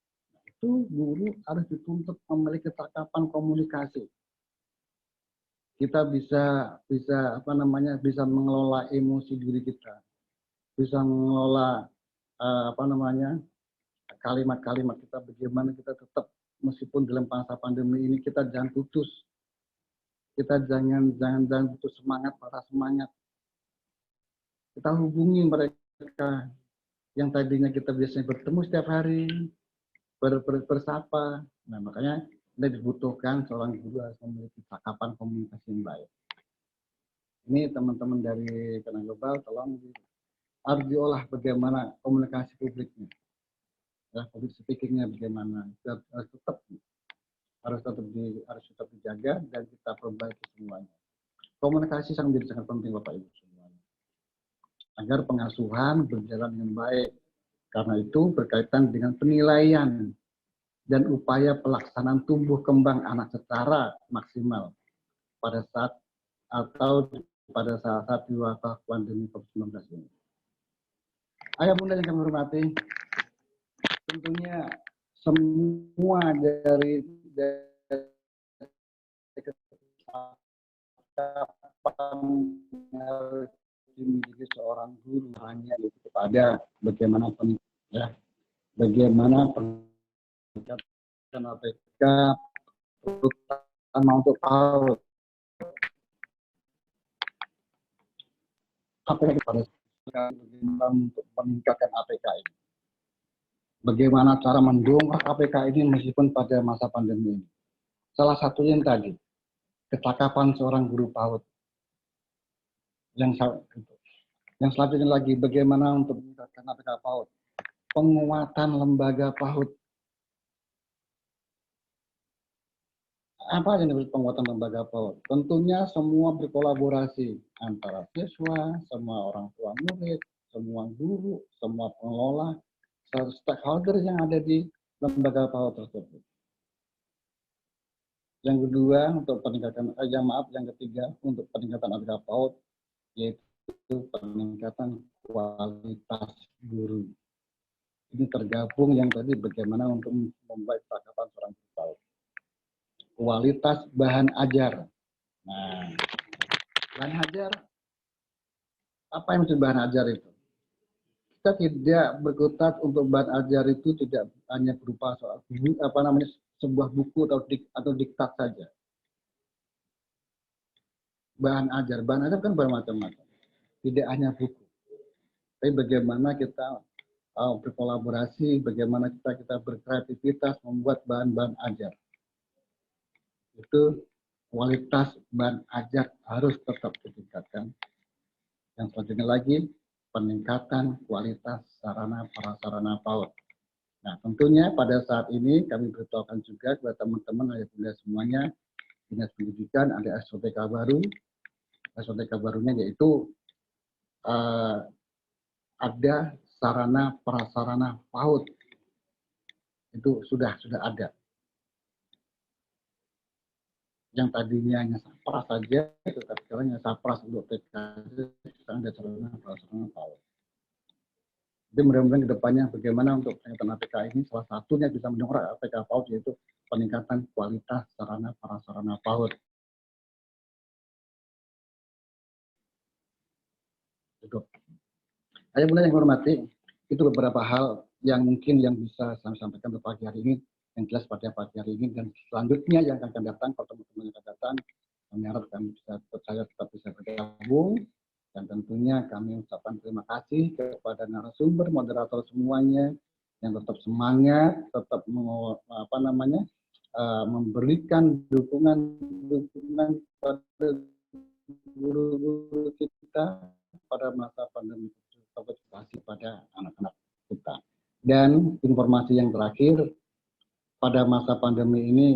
Speaker 9: Itu guru harus dituntut memiliki kecakapan komunikasi. Kita bisa mengelola emosi diri kita, bisa mengelola kalimat-kalimat kita, bagaimana kita tetap meskipun dalam masa pandemi ini kita jangan putus, kita jangan putus semangat, patah semangat. Kita hubungi mereka yang tadinya kita biasanya bertemu setiap hari, bersapa. Nah, makanya kita dibutuhkan seorang guru harus memiliki cakapan komunikasi yang baik. Ini teman-teman dari Kena Global, tolong harus diolah bagaimana komunikasi publiknya, ya, public speakingnya bagaimana, harus tetap dijaga dan kita perbaiki semuanya. Komunikasi sangat penting Bapak Ibu semuanya, agar pengasuhan berjalan dengan baik. Karena itu berkaitan dengan penilaian dan upaya pelaksanaan tumbuh kembang anak secara maksimal pada saat di wabah pandemi COVID-19 ini. Ayah bunda yang kami hormati, tentunya semua dari dimiliki seorang guru hanya kepada bagaimana peningkatan APK terutama untuk PAUD. Apa yang pada untuk meningkatkan APK ini? Bagaimana cara mendongkrak APK ini meskipun pada masa pandemi ini? Salah satunya yang tadi, kecakapan seorang guru PAUD. Yang selanjutnya lagi, bagaimana untuk meningkatkan APK PAUD? Penguatan lembaga PAUD. Apa yang disebut penguatan lembaga PAUD? Tentunya semua berkolaborasi antara siswa, semua orang tua murid, semua guru, semua pengelola, stakeholder yang ada di lembaga PAUD tersebut. Yang kedua, untuk peningkatan, yang ketiga, untuk peningkatan APK PAUD, yaitu peningkatan kualitas guru. Ini tergabung yang tadi bagaimana untuk membuat cakapan seorang guru PAUD. Kualitas bahan ajar. Nah, bahan ajar, apa yang maksud bahan ajar itu? Kita tidak berkutat untuk bahan ajar itu tidak hanya berupa soal sebuah buku atau diktat saja. Bahan ajar kan bermacam-macam. Tidak hanya buku. Tapi bagaimana kita berkolaborasi, bagaimana kita berkreativitas membuat bahan-bahan ajar. Itu kualitas bahan ajar harus tetap ditingkatkan. Yang selanjutnya lagi, peningkatan kualitas sarana prasarana PAUD. Nah, tentunya pada saat ini kami beritahukan juga kepada teman-teman ayah bunda semuanya, Dinas Pendidikan ada SOTK baru. SOTK barunya yaitu ada sarana prasarana PAUD. Itu sudah ada. yang tadinya hanya sapras saja, tetapi sekarang hanya sapras untuk TK, sekarang ada sarana prasarana PAUD. Jadi mudah-mudahan kedepannya bagaimana untuk peningkatan APK ini salah satunya bisa mendongkrak APK PAUD yaitu peningkatan kualitas sarana prasarana PAUD. Cukup. Saya mulai yang hormati, itu beberapa hal yang mungkin yang bisa saya sampaikan pada pagi hari ini, yang jelas pada pagi hari ini, dan selanjutnya yang akan datang, kalau teman-teman yang akan datang, kami harap kami bisa, saya tetap bisa bergabung, dan tentunya kami ucapkan terima kasih kepada narasumber, moderator semuanya, yang tetap semangat, tetap memberikan dukungan pada guru-guru kita pada masa pandemi pada anak-anak kita. Dan informasi yang terakhir, pada masa pandemi ini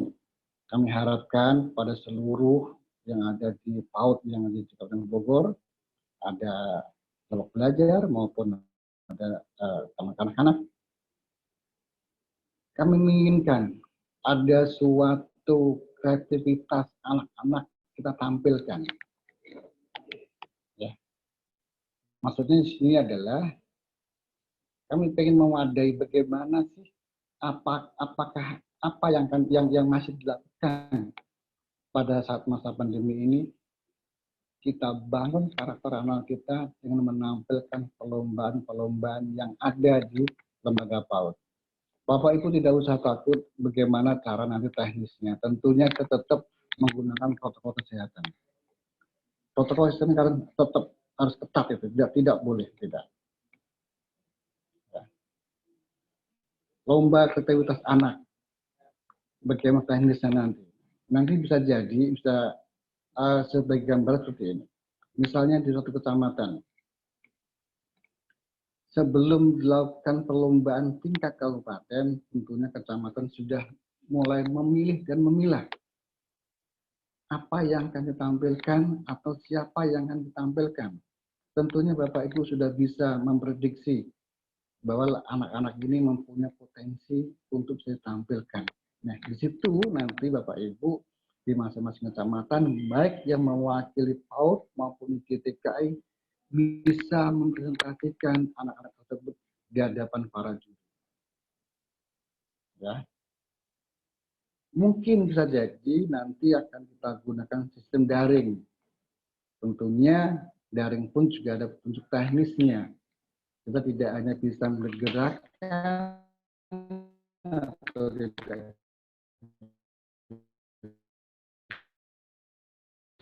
Speaker 9: kami harapkan pada seluruh yang ada di PAUD yang ada di Kabupaten Bogor, ada kelompok belajar maupun ada anak-anak, kami menginginkan ada suatu kreativitas anak-anak kita tampilkan. Ya. Maksudnya di sini adalah kami ingin mewadai bagaimana sih apakah apa yang masih dilakukan pada saat masa pandemi ini, kita bangun karakter anak kita dengan menampilkan perlombaan-perlombaan yang ada di lembaga PAUD. Bapak Ibu tidak usah takut bagaimana cara nanti teknisnya. Tentunya kita tetap menggunakan protokol kesehatan. Protokol kesehatan tetap harus ketat itu, tidak boleh tidak. Ya. Lomba kreativitas anak, bagaimana teknisnya nanti. Nanti bisa jadi sebagai gambar seperti ini. Misalnya di suatu kecamatan, sebelum dilakukan perlombaan tingkat kabupaten, tentunya kecamatan sudah mulai memilih dan memilah apa yang akan ditampilkan atau siapa yang akan ditampilkan. Tentunya Bapak Ibu sudah bisa memprediksi bahwa anak-anak ini mempunyai potensi untuk saya tampilkan. Nah, di situ nanti Bapak Ibu di masing-masing kecamatan, baik yang mewakili PAUD maupun GTKI, bisa mempresentasikan anak-anak tersebut di hadapan para juri. Ya. Mungkin bisa jadi nanti akan kita gunakan sistem daring. Tentunya daring pun juga ada petunjuk teknisnya. Kita tidak hanya bisa bergerakkan atau tidak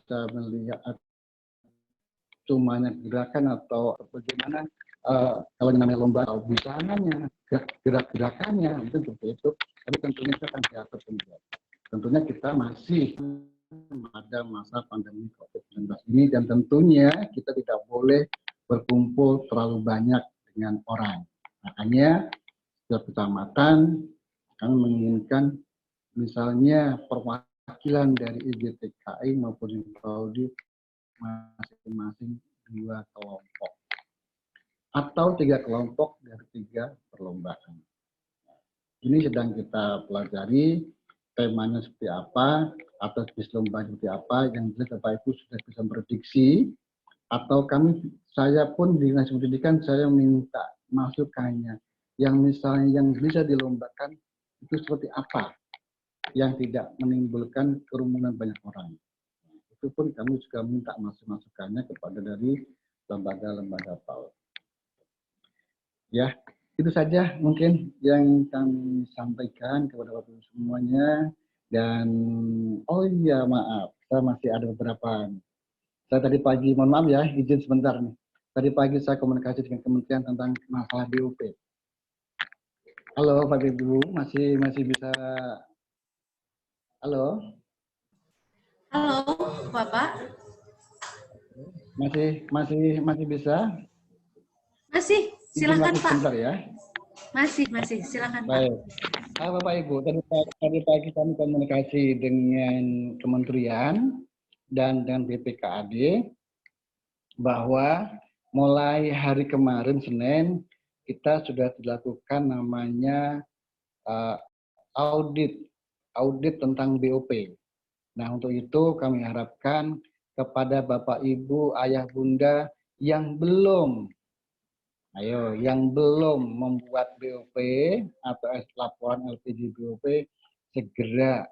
Speaker 9: bisa melihat cumanya gerakan atau bagaimana kalau namanya lomba busananya, gerak-gerakannya itu seperti itu. Tapi tentunya kita akan diatur sendiri. Tentunya kita masih pada masa pandemi COVID-19 ini dan tentunya kita tidak boleh berkumpul terlalu banyak dengan orang. Makanya setiap kecamatan kami menginginkan misalnya perwakilan dari IGTKI maupun Prodi masing-masing 2 kelompok atau 3 kelompok dari 3 perlombaan. Ini sedang kita pelajari temanya seperti apa atau jenis lomba seperti apa, yang jelas Bapak Ibu sudah bisa prediksi, atau saya pun di Dinas Pendidikan saya minta masukannya yang misalnya yang bisa dilombakan itu seperti apa yang tidak menimbulkan kerumunan banyak orang. Itu pun kami juga minta masukannya kepada dari lembaga-lembaga PAUD. Ya, itu saja mungkin yang kami sampaikan kepada Bapak Ibu semuanya. Dan oh iya maaf, saya masih ada beberapa. Saya tadi pagi, mohon maaf ya, izin sebentar nih. Tadi pagi saya komunikasi dengan kementerian tentang masalah DUP. Halo Pak Ibu, masih bisa? Halo.
Speaker 5: Halo Bapak.
Speaker 9: Masih bisa?
Speaker 5: Masih, silakan Pak.
Speaker 9: Sebentar ya.
Speaker 5: Masih, silakan Pak.
Speaker 9: Baik. Bapak Ibu, tadi pagi kami komunikasi dengan kementerian dan dengan BPKAD bahwa mulai hari kemarin Senin kita sudah dilakukan namanya audit tentang BOP. Nah, untuk itu kami harapkan kepada Bapak, Ibu, Ayah, Bunda yang belum membuat BOP atau laporan LPG BOP segera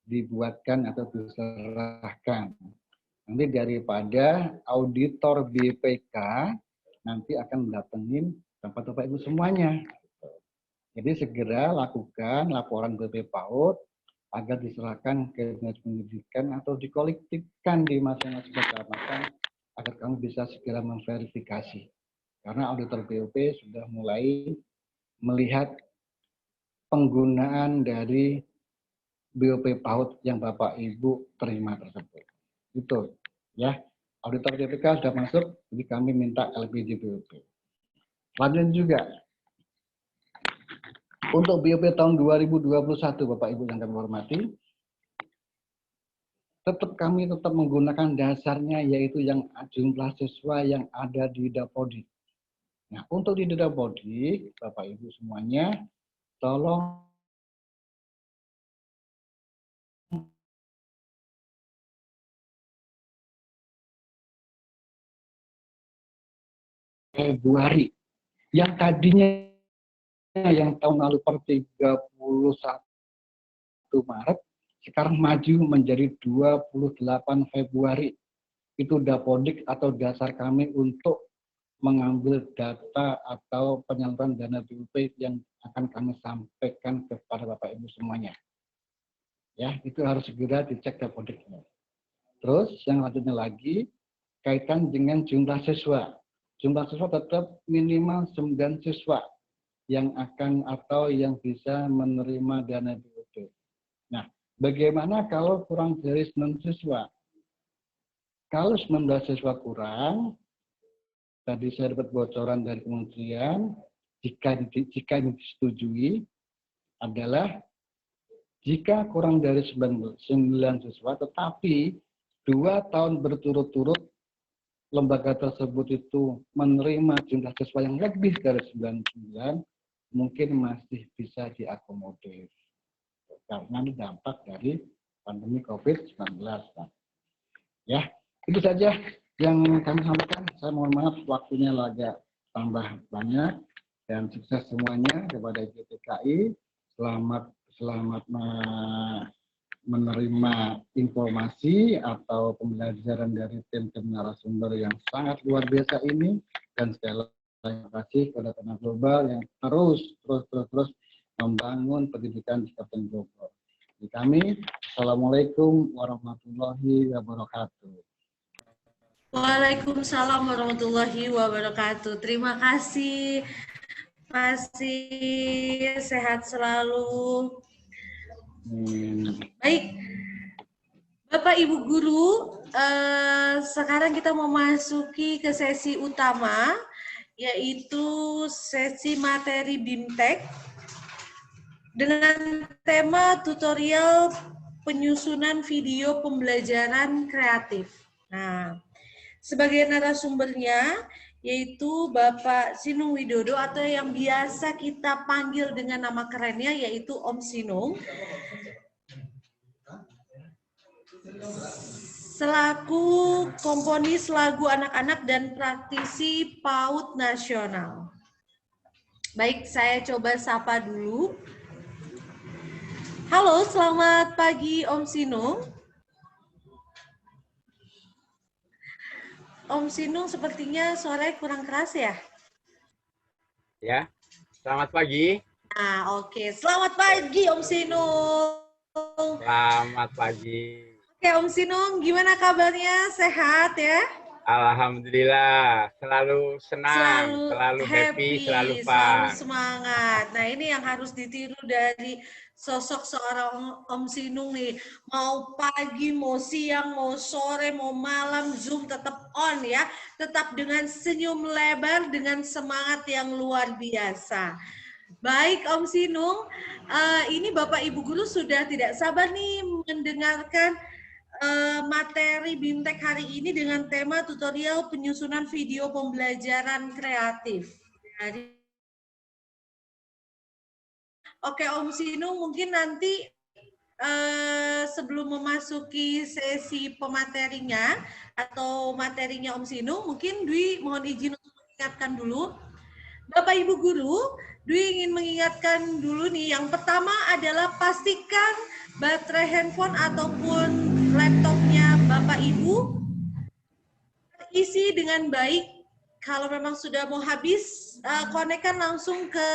Speaker 9: dibuatkan atau diserahkan. Nanti daripada auditor BPK nanti akan mendatengin Bapak Ibu semuanya. Jadi segera lakukan laporan BP PAUD agar diserahkan ke Dinas Pendidikan atau dikolektifkan di masing-masing kecamatan agar kami bisa segera memverifikasi. Karena auditor BOP sudah mulai melihat penggunaan dari BOP PAUD yang Bapak Ibu terima tersebut. Itu ya. Auditor BPK sudah masuk, jadi kami minta LPG BOP. Lanjut juga. Untuk BOP tahun 2021, Bapak Ibu yang kami hormati, kami tetap menggunakan dasarnya yaitu yang jumlah siswa yang ada di Dapodik. Nah, untuk di Dapodik, Bapak Ibu semuanya, tolong Februari yang tadinya yang tahun lalu per 31 Maret sekarang maju menjadi 28 Februari. Itu Dapodik atau dasar kami untuk mengambil data atau penyaluran dana BOP yang akan kami sampaikan kepada Bapak Ibu semuanya. Ya, itu harus segera dicek Dapodiknya. Terus yang lanjutnya lagi kaitan dengan jumlah siswa. Jumlah siswa tetap minimal 9 siswa yang akan atau yang bisa menerima dana BOP. Nah, bagaimana kalau kurang dari 9 siswa? Kalau 19 siswa kurang, tadi saya dapat bocoran dari kementerian, jika disetujui adalah jika kurang dari 9 siswa, tetapi 2 tahun berturut-turut lembaga tersebut itu menerima jumlah siswa yang lebih dari 99, mungkin masih bisa diakomodir. Karena ini dampak dari pandemi COVID-19. Ya, itu saja yang kami sampaikan. Saya mohon maaf waktunya agak tambah banyak, dan sukses semuanya kepada GPKI. Selamat menerima informasi atau pembelajaran dari tim-tim narasumber yang sangat luar biasa ini, dan sekali lagi terima kasih kepada Pena Global yang terus membangun pendidikan di Kabupaten Bogor. Di kami, Assalamualaikum warahmatullahi wabarakatuh.
Speaker 5: Waalaikumsalam warahmatullahi wabarakatuh. Terima kasih, masih sehat selalu. Baik, Bapak Ibu Guru, sekarang kita memasuki ke sesi utama, yaitu sesi materi BIMTEK dengan tema tutorial penyusunan video pembelajaran kreatif. Nah, sebagai narasumbernya yaitu Bapak Sinung Widodo atau yang biasa kita panggil dengan nama kerennya yaitu Om Sinung, selaku komponis lagu anak-anak dan praktisi PAUD nasional. Baik, saya coba sapa dulu. Halo, selamat pagi Om Sinung. Om Sinung sepertinya suaranya kurang keras ya?
Speaker 10: Ya, selamat pagi.
Speaker 5: Nah, oke. Selamat pagi Om Sinung.
Speaker 10: Selamat pagi.
Speaker 5: Oke, Om Sinung, gimana kabarnya? Sehat ya?
Speaker 10: Alhamdulillah, selalu senang, selalu happy, selalu fun.
Speaker 5: Selalu semangat. Nah, ini yang harus ditiru dari sosok seorang Om Sinung nih. Mau pagi, mau siang, mau sore, mau malam, Zoom tetap on ya. Tetap dengan senyum lebar, dengan semangat yang luar biasa. Baik Om Sinung, ini Bapak Ibu Guru sudah tidak sabar nih mendengarkan materi BIMTEK hari ini dengan tema tutorial penyusunan video pembelajaran kreatif. Oke Om Sinung, mungkin nanti sebelum memasuki sesi pematerinya atau materinya Om Sinung, mungkin Dwi mohon izin untuk mengingatkan dulu. Bapak Ibu Guru, Dwi ingin mengingatkan dulu nih, yang pertama adalah pastikan baterai handphone ataupun laptopnya Bapak Ibu terisi dengan baik. Kalau memang sudah mau habis, konekkan langsung ke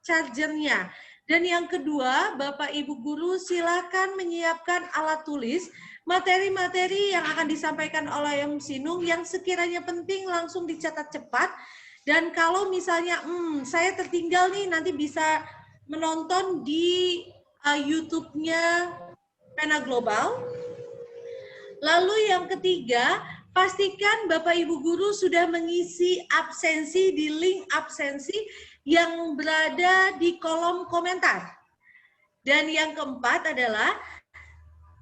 Speaker 5: chargernya. Dan yang kedua, Bapak Ibu Guru silakan menyiapkan alat tulis, materi-materi yang akan disampaikan oleh Om Sinung yang sekiranya penting langsung dicatat cepat. Dan kalau misalnya, saya tertinggal nih, nanti bisa menonton di YouTube-nya Pena Global. Lalu yang ketiga, pastikan Bapak Ibu Guru sudah mengisi absensi di link absensi yang berada di kolom komentar. Dan yang keempat adalah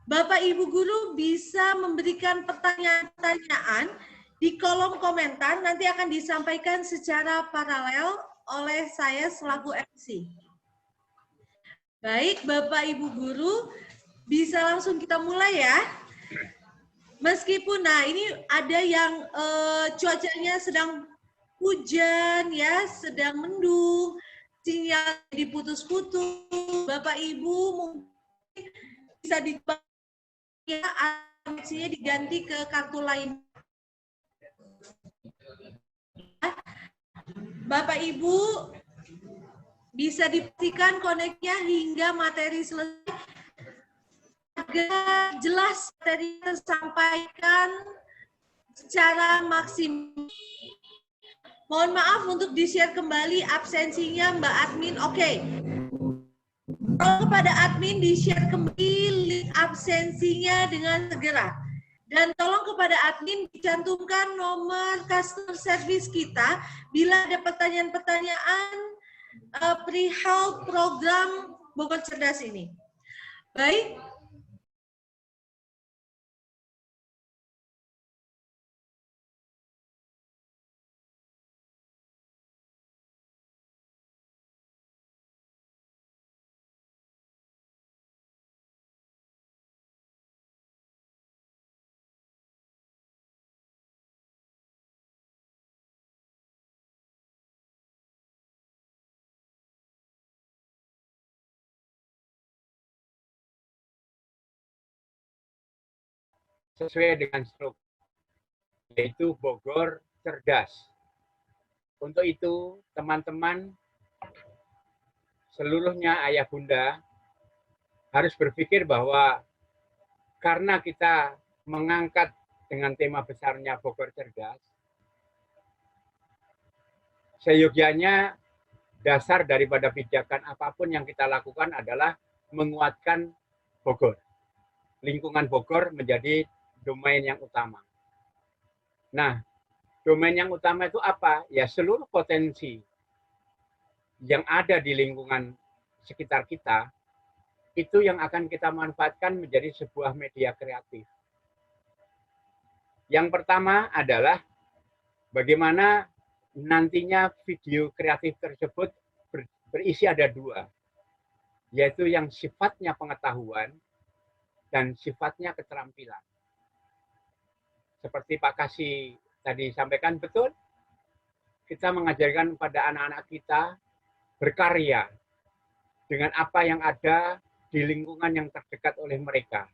Speaker 5: Bapak Ibu Guru bisa memberikan pertanyaan-pertanyaan di kolom komentar, nanti akan disampaikan secara paralel oleh saya selaku MC. Baik, Bapak Ibu Guru, bisa langsung kita mulai ya. Meskipun, nah ini ada yang cuacanya sedang hujan ya, sedang mendung, sinyal diputus-putus, Bapak Ibu mungkin bisa koneksinya diganti ke kartu lain. Bapak Ibu bisa dipastikan koneknya hingga materi selesai agar jelas materi tersampaikan secara maksimal. Mohon maaf untuk di-share kembali absensinya Mbak Admin. Oke. Kalau kepada admin di-share kembali link absensinya dengan segera. Dan tolong kepada admin dicantumkan nomor customer service kita bila ada pertanyaan-pertanyaan perihal program Bogor Cerdas ini. Baik.
Speaker 10: Sesuai dengan slogan, yaitu Bogor Cerdas. Untuk itu, teman-teman seluruhnya ayah bunda harus berpikir bahwa karena kita mengangkat dengan tema besarnya Bogor Cerdas, seyogianya dasar daripada pijakan apapun yang kita lakukan adalah menguatkan Bogor. Lingkungan Bogor menjadi domain yang utama. Nah, domain yang utama itu apa? Ya seluruh potensi yang ada di lingkungan sekitar kita, itu yang akan kita manfaatkan menjadi sebuah media kreatif. Yang pertama adalah bagaimana nantinya video kreatif tersebut berisi ada dua, yaitu yang sifatnya pengetahuan dan sifatnya keterampilan. Seperti Pak Kasih tadi sampaikan, betul, kita mengajarkan pada anak-anak kita berkarya dengan apa yang ada di lingkungan yang terdekat oleh mereka.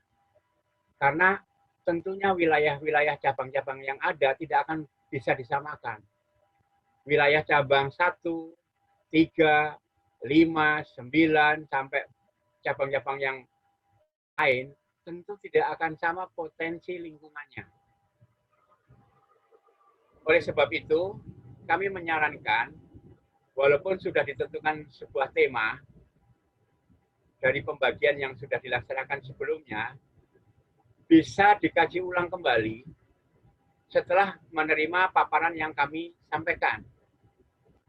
Speaker 10: Karena tentunya wilayah-wilayah cabang-cabang yang ada tidak akan bisa disamakan. Wilayah cabang 1, 3, 5, 9, sampai cabang-cabang yang lain, tentu tidak akan sama potensi lingkungannya. Oleh sebab itu, kami menyarankan, walaupun sudah ditentukan sebuah tema dari pembagian yang sudah dilaksanakan sebelumnya, bisa dikaji ulang kembali setelah menerima paparan yang kami sampaikan.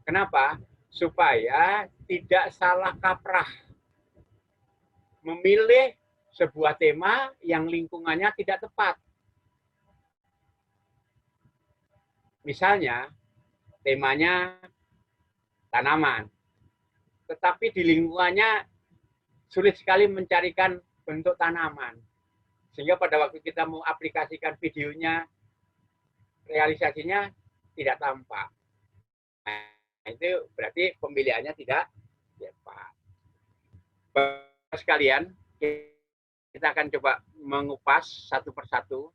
Speaker 10: Kenapa? Supaya tidak salah kaprah memilih sebuah tema yang lingkungannya tidak tepat. Misalnya, temanya tanaman, tetapi di lingkungannya sulit sekali mencarikan bentuk tanaman. Sehingga pada waktu kita mau aplikasikan videonya, realisasinya tidak tampak. Nah, itu berarti pemilihannya tidak tepat. Bapak sekalian, kita akan coba mengupas satu persatu.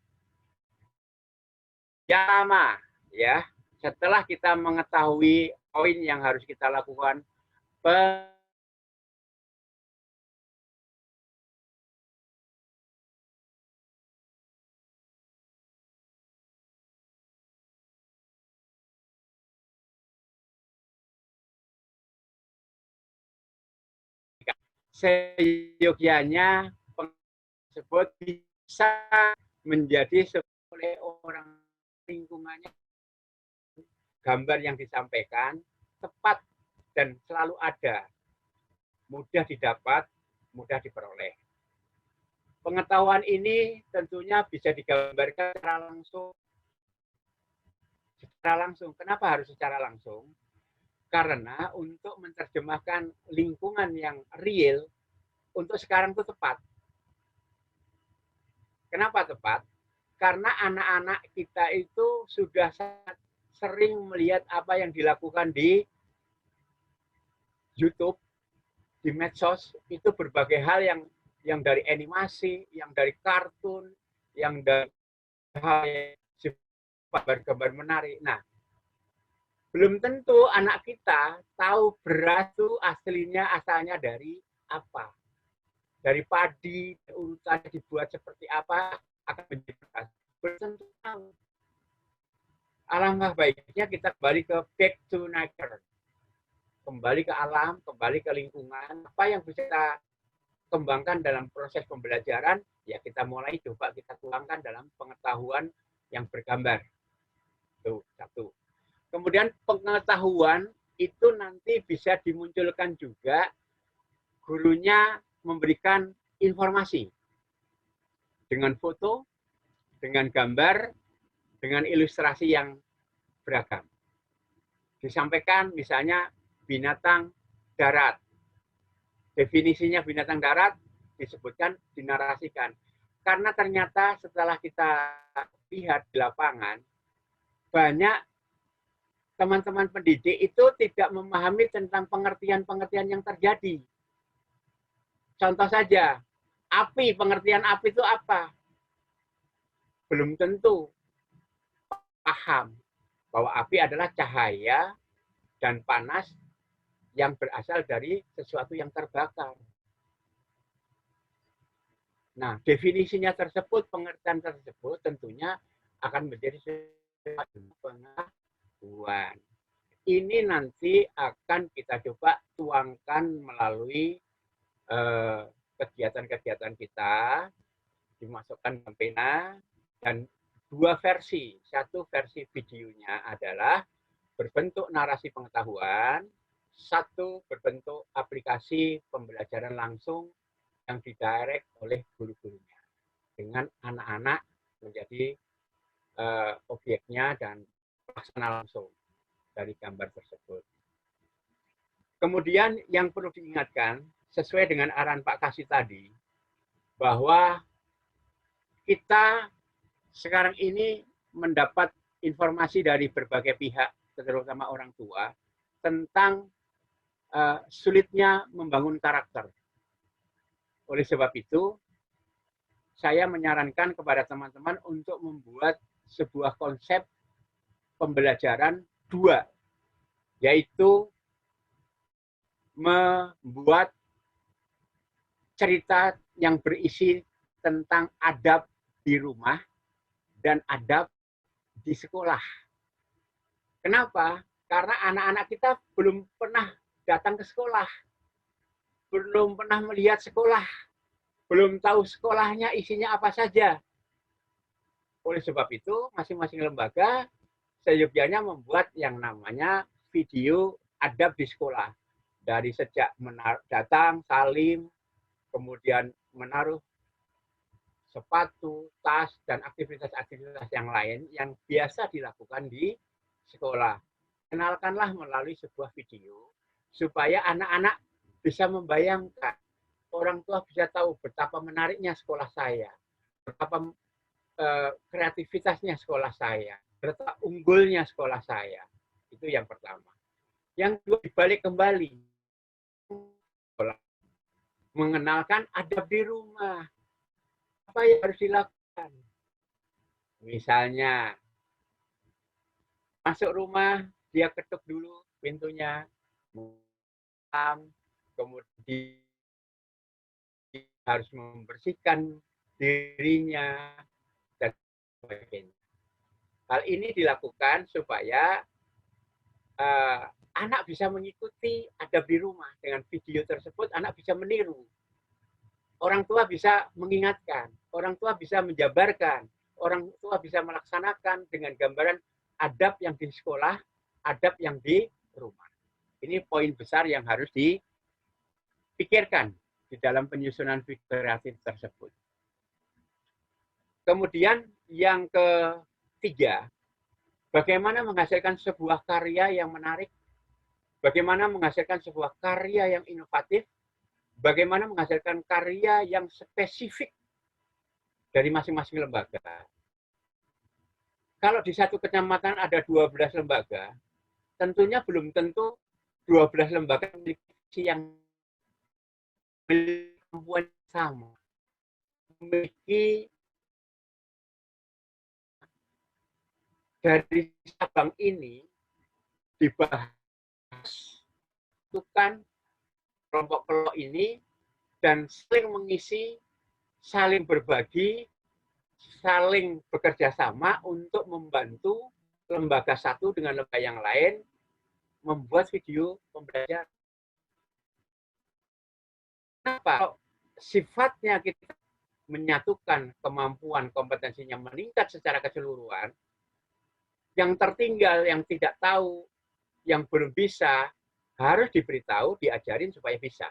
Speaker 10: Yang pertama, ya, setelah kita mengetahui poin yang harus kita lakukan, seyogyanya tersebut bisa menjadi oleh orang lingkungannya, gambar yang disampaikan tepat dan selalu ada, mudah didapat, mudah diperoleh. Pengetahuan ini tentunya bisa digambarkan secara langsung. Secara langsung. Kenapa harus secara langsung? Karena untuk menerjemahkan lingkungan yang real, untuk sekarang itu tepat. Kenapa tepat? Karena anak-anak kita itu sudah sangat sering melihat apa yang dilakukan di YouTube, di medsos, itu berbagai hal yang dari animasi, yang dari kartun, yang dari gambar-gambar menarik. Nah, belum tentu anak kita tahu beras itu aslinya asalnya dari apa. Dari padi, urutannya dibuat seperti apa, akan menjadi beras. Belum tentu tahu. Alangkah baiknya kita kembali ke back to nature. Kembali ke alam, kembali ke lingkungan. Apa yang bisa kita kembangkan dalam proses pembelajaran, ya kita mulai coba kita tuangkan dalam pengetahuan yang bergambar. Itu satu. Kemudian pengetahuan itu nanti bisa dimunculkan juga gurunya memberikan informasi dengan foto, dengan gambar, dengan ilustrasi yang beragam. Disampaikan misalnya binatang darat. Definisinya binatang darat disebutkan, dinarasikan. Karena ternyata setelah kita lihat di lapangan, banyak teman-teman pendidik itu tidak memahami tentang pengertian-pengertian yang terjadi. Contoh saja, api, pengertian api itu apa? Belum tentu paham bahwa api adalah cahaya dan panas yang berasal dari sesuatu yang terbakar. Nah, definisinya tersebut, pengertian tersebut tentunya akan menjadi sesuatu pengetahuan. Ini nanti akan kita coba tuangkan melalui kegiatan-kegiatan kita, dimasukkan ke pena, dan dua versi. Satu versi videonya adalah berbentuk narasi pengetahuan, satu berbentuk aplikasi pembelajaran langsung yang didirect oleh guru-gurunya dengan anak-anak menjadi objeknya dan pelaksana langsung dari gambar tersebut. Kemudian yang perlu diingatkan sesuai dengan arahan Pak Kasih tadi bahwa kita sekarang ini mendapat informasi dari berbagai pihak, terutama orang tua, tentang sulitnya membangun karakter. Oleh sebab itu, saya menyarankan kepada teman-teman untuk membuat sebuah konsep pembelajaran dua, yaitu membuat cerita yang berisi tentang adab di rumah dan adab di sekolah. Kenapa? Karena anak-anak kita belum pernah datang ke sekolah, belum pernah melihat sekolah, belum tahu sekolahnya isinya apa saja. Oleh sebab itu, masing-masing lembaga seyogyanya membuat yang namanya video adab di sekolah. Dari sejak datang, salim, kemudian menaruh sepatu, tas, dan aktivitas-aktivitas yang lain yang biasa dilakukan di sekolah. Kenalkanlah melalui sebuah video, supaya anak-anak bisa membayangkan orang tua bisa tahu betapa menariknya sekolah saya, betapa kreativitasnya sekolah saya, betapa unggulnya sekolah saya. Itu yang pertama. Yang kedua, dibalik kembali. Mengenalkan adab di rumah. Apa yang harus dilakukan? Misalnya, masuk rumah, dia ketuk dulu pintunya, kemudian harus membersihkan dirinya, dan sebagainya. Hal ini dilakukan supaya anak bisa mengikuti adab di rumah. Dengan video tersebut, anak bisa meniru. Orang tua bisa mengingatkan, orang tua bisa menjabarkan, orang tua bisa melaksanakan dengan gambaran adab yang di sekolah, adab yang di rumah. Ini poin besar yang harus dipikirkan di dalam penyusunan video kreatif tersebut. Kemudian yang ketiga, bagaimana menghasilkan sebuah karya yang menarik, bagaimana menghasilkan sebuah karya yang inovatif, bagaimana menghasilkan karya yang spesifik dari masing-masing lembaga. Kalau di satu kecamatan ada 12 lembaga, tentunya belum tentu 12 lembaga memiliki yang kemampuan sama, memiliki dari cabang ini dibahas kelompok-kelompok ini dan saling mengisi, saling berbagi, saling bekerja sama untuk membantu lembaga satu dengan lembaga yang lain membuat video pembelajaran. Kenapa? Sifatnya kita menyatukan kemampuan kompetensinya meningkat secara keseluruhan, yang tertinggal, yang tidak tahu, yang belum bisa, harus diberitahu, diajarin supaya bisa.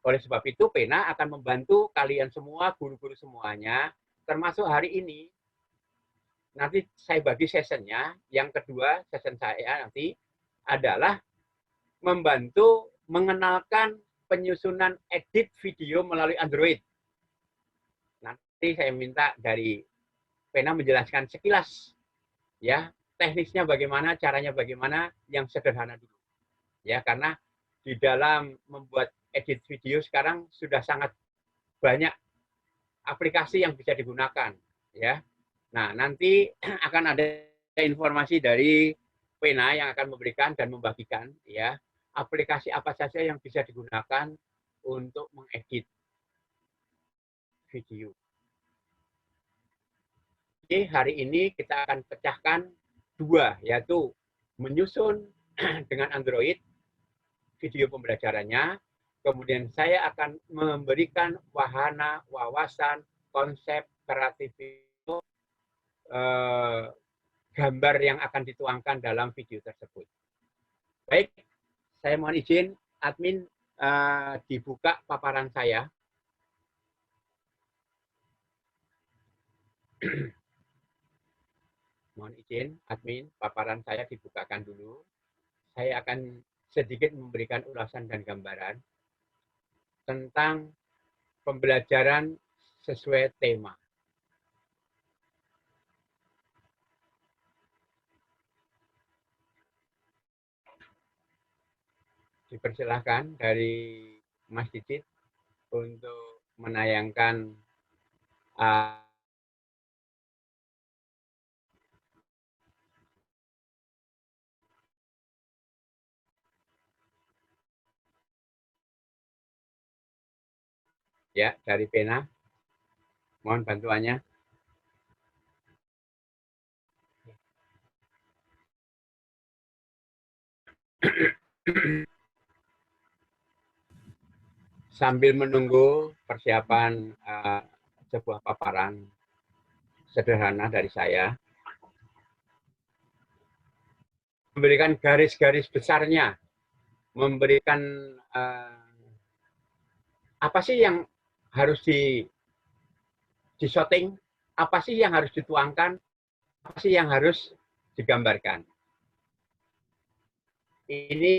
Speaker 10: Oleh sebab itu, Pena akan membantu kalian semua, guru-guru semuanya, termasuk hari ini. Nanti saya bagi sessionnya, yang kedua, session saya nanti adalah membantu mengenalkan penyusunan edit video melalui Android. Nanti saya minta dari Pena menjelaskan sekilas, ya, teknisnya bagaimana, caranya bagaimana, yang sederhana dulu. Ya, karena di dalam membuat edit video sekarang sudah sangat banyak aplikasi yang bisa digunakan, ya. Nah, nanti akan ada informasi dari Pena yang akan memberikan dan membagikan, ya, aplikasi apa saja yang bisa digunakan untuk mengedit video. Jadi hari ini kita akan pecahkan dua, yaitu menyusun dengan Android video pembelajarannya, kemudian saya akan memberikan wahana, wawasan, konsep, kreativitas, gambar yang akan dituangkan dalam video tersebut. Baik, saya mohon izin, admin dibuka paparan saya. Mohon izin, admin, paparan saya dibukakan dulu. Saya akan sedikit memberikan ulasan dan gambaran tentang pembelajaran sesuai tema. Dipersilahkan dari Mas Didit untuk menayangkan ya, dari Pena. Mohon bantuannya. Sambil menunggu persiapan sebuah paparan sederhana dari saya, memberikan garis-garis besarnya, memberikan apa sih yang harus di-shooting, apa sih yang harus dituangkan, apa sih yang harus digambarkan. Ini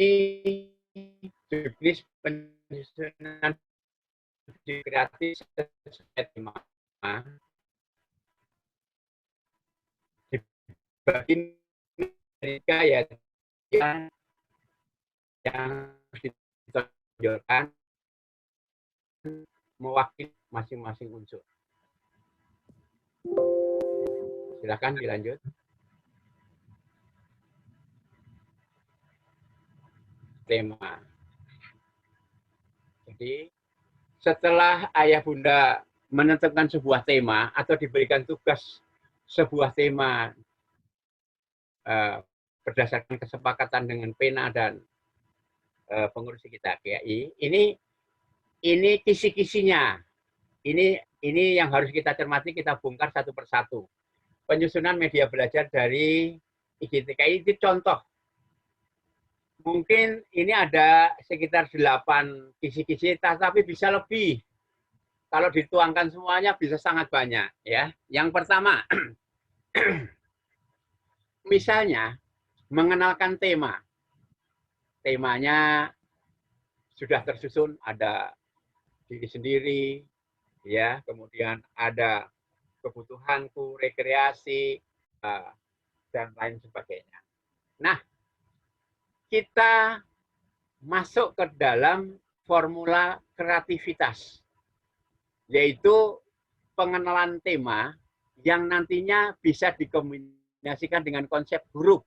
Speaker 10: juknis penyusunan kreatif sesuai tema dibagi mereka ya yang ditonjolkan mewakili masing-masing unsur. Silakan dilanjut. Tema. Jadi setelah ayah bunda menentukan sebuah tema atau diberikan tugas sebuah tema berdasarkan kesepakatan dengan pena dan pengurus kita GAI, ini kisi-kisinya. Ini yang harus kita cermati, kita bongkar satu persatu. Penyusunan media belajar dari IGTKI itu contoh. Mungkin ini ada sekitar 8 kisi-kisi, tapi bisa lebih. Kalau dituangkan semuanya bisa sangat banyak. Ya. Yang pertama, misalnya mengenalkan tema. Temanya sudah tersusun, ada diri sendiri, ya, kemudian ada kebutuhanku, rekreasi, dan lain sebagainya. Nah, kita masuk ke dalam formula kreativitas, yaitu pengenalan tema yang nantinya bisa dikombinasikan dengan konsep huruf.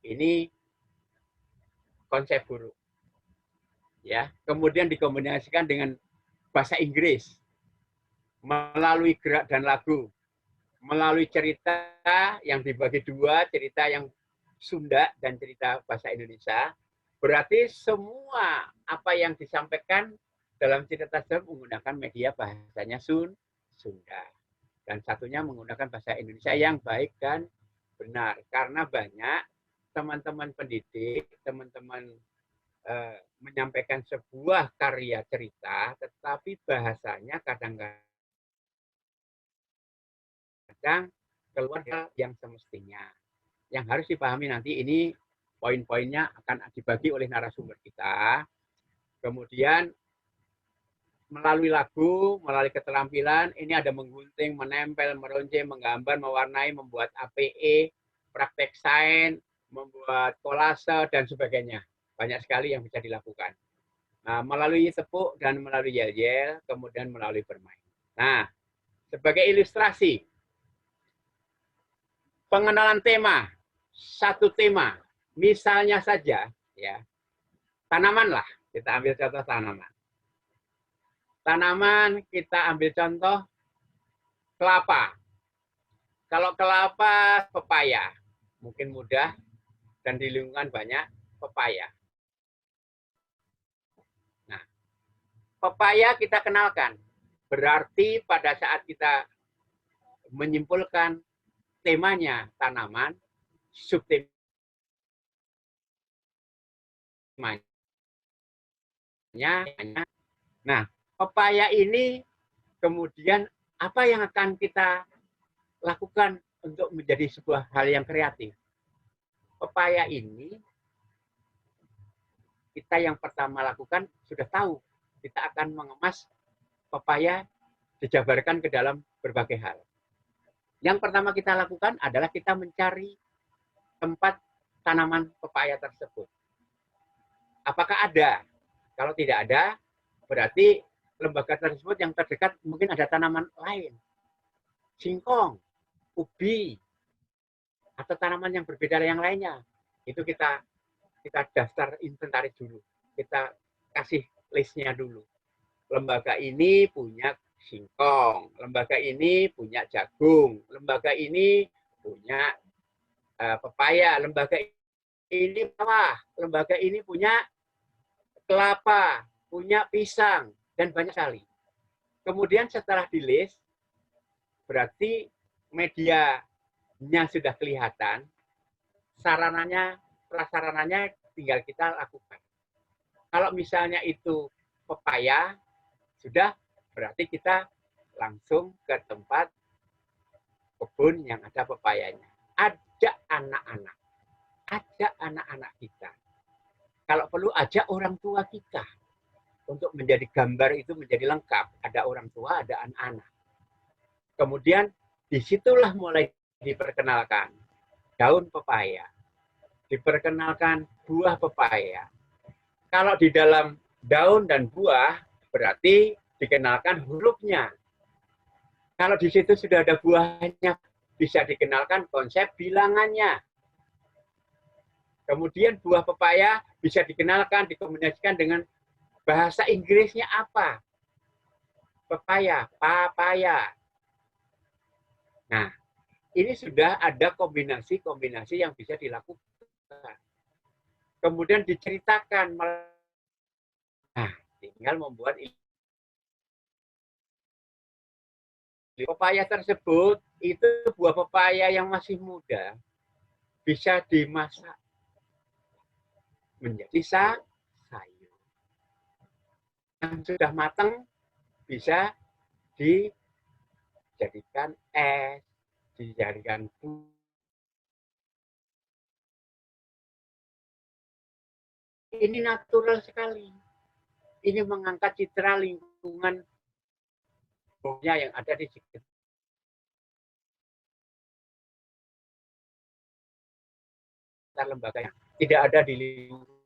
Speaker 10: Ini konsep huruf. Ya, kemudian dikombinasikan dengan bahasa Inggris melalui gerak dan lagu, melalui cerita yang dibagi dua, cerita yang Sunda dan cerita bahasa Indonesia. Berarti semua apa yang disampaikan dalam cerita tersebut menggunakan media bahasanya Sunda. Dan satunya menggunakan bahasa Indonesia yang baik dan benar. Karena banyak teman-teman pendidik, teman-teman menyampaikan sebuah karya cerita, tetapi bahasanya kadang-kadang keluar yang semestinya. Yang harus dipahami nanti ini poin-poinnya akan dibagi oleh narasumber kita. Kemudian melalui lagu, melalui keterampilan, ini ada menggunting, menempel, meruncing, menggambar, mewarnai, membuat APE, praktek sains, membuat kolase, dan sebagainya. Banyak sekali yang bisa dilakukan. Nah, melalui tepuk dan melalui yel-yel, kemudian melalui bermain. Nah, sebagai ilustrasi, pengenalan tema, satu tema, misalnya saja, ya, tanaman lah, kita ambil contoh tanaman. Tanaman kita ambil contoh kelapa. Kalau kelapa, pepaya, mungkin mudah dan di lingkungan banyak pepaya. Nah, pepaya kita kenalkan. Berarti pada saat kita menyimpulkan temanya tanaman, subtemanya. Nah, pepaya ini kemudian apa yang akan kita lakukan untuk menjadi sebuah hal yang kreatif? Pepaya ini kita yang pertama lakukan sudah tahu kita akan mengemas pepaya dijabarkan ke dalam berbagai hal. Yang pertama kita lakukan adalah kita mencari tempat tanaman pepaya tersebut. Apakah ada? Kalau tidak ada, berarti lembaga tersebut yang terdekat mungkin ada tanaman lain. Singkong, ubi, atau tanaman yang berbeda yang lainnya. Itu kita daftar inventaris dulu. Kita kasih listnya dulu. Lembaga ini punya singkong, lembaga ini punya jagung, lembaga ini punya pepaya, lembaga ini bawah, lembaga ini punya kelapa, punya pisang, dan banyak sekali. Kemudian setelah di list, berarti medianya sudah kelihatan, sarananya, prasarananya tinggal kita lakukan. Kalau misalnya itu pepaya, sudah berarti kita langsung ke tempat kebun yang ada pepayanya. Ajak anak-anak. Ajak anak-anak kita. Kalau perlu ajak orang tua kita. untuk menjadi gambar itu menjadi lengkap. Ada orang tua, ada anak-anak. Kemudian disitulah mulai diperkenalkan daun pepaya, diperkenalkan buah pepaya. Kalau di dalam daun dan buah berarti dikenalkan hurufnya. Kalau di situ sudah ada buahnya, bisa dikenalkan konsep bilangannya. Kemudian buah pepaya bisa dikenalkan, dikombinasikan dengan bahasa Inggrisnya apa? Pepaya, papaya. Nah, ini sudah ada kombinasi-kombinasi yang bisa dilakukan. Kemudian diceritakan. Nah, tinggal membuat pepaya tersebut, itu buah pepaya yang masih muda, bisa dimasak menjadi sayur. Yang sudah matang bisa dijadikan es, dijadikan buah. Ini natural sekali. Ini mengangkat citra lingkungan yang ada di sekitar lembaganya. Tidak ada di lingkungan.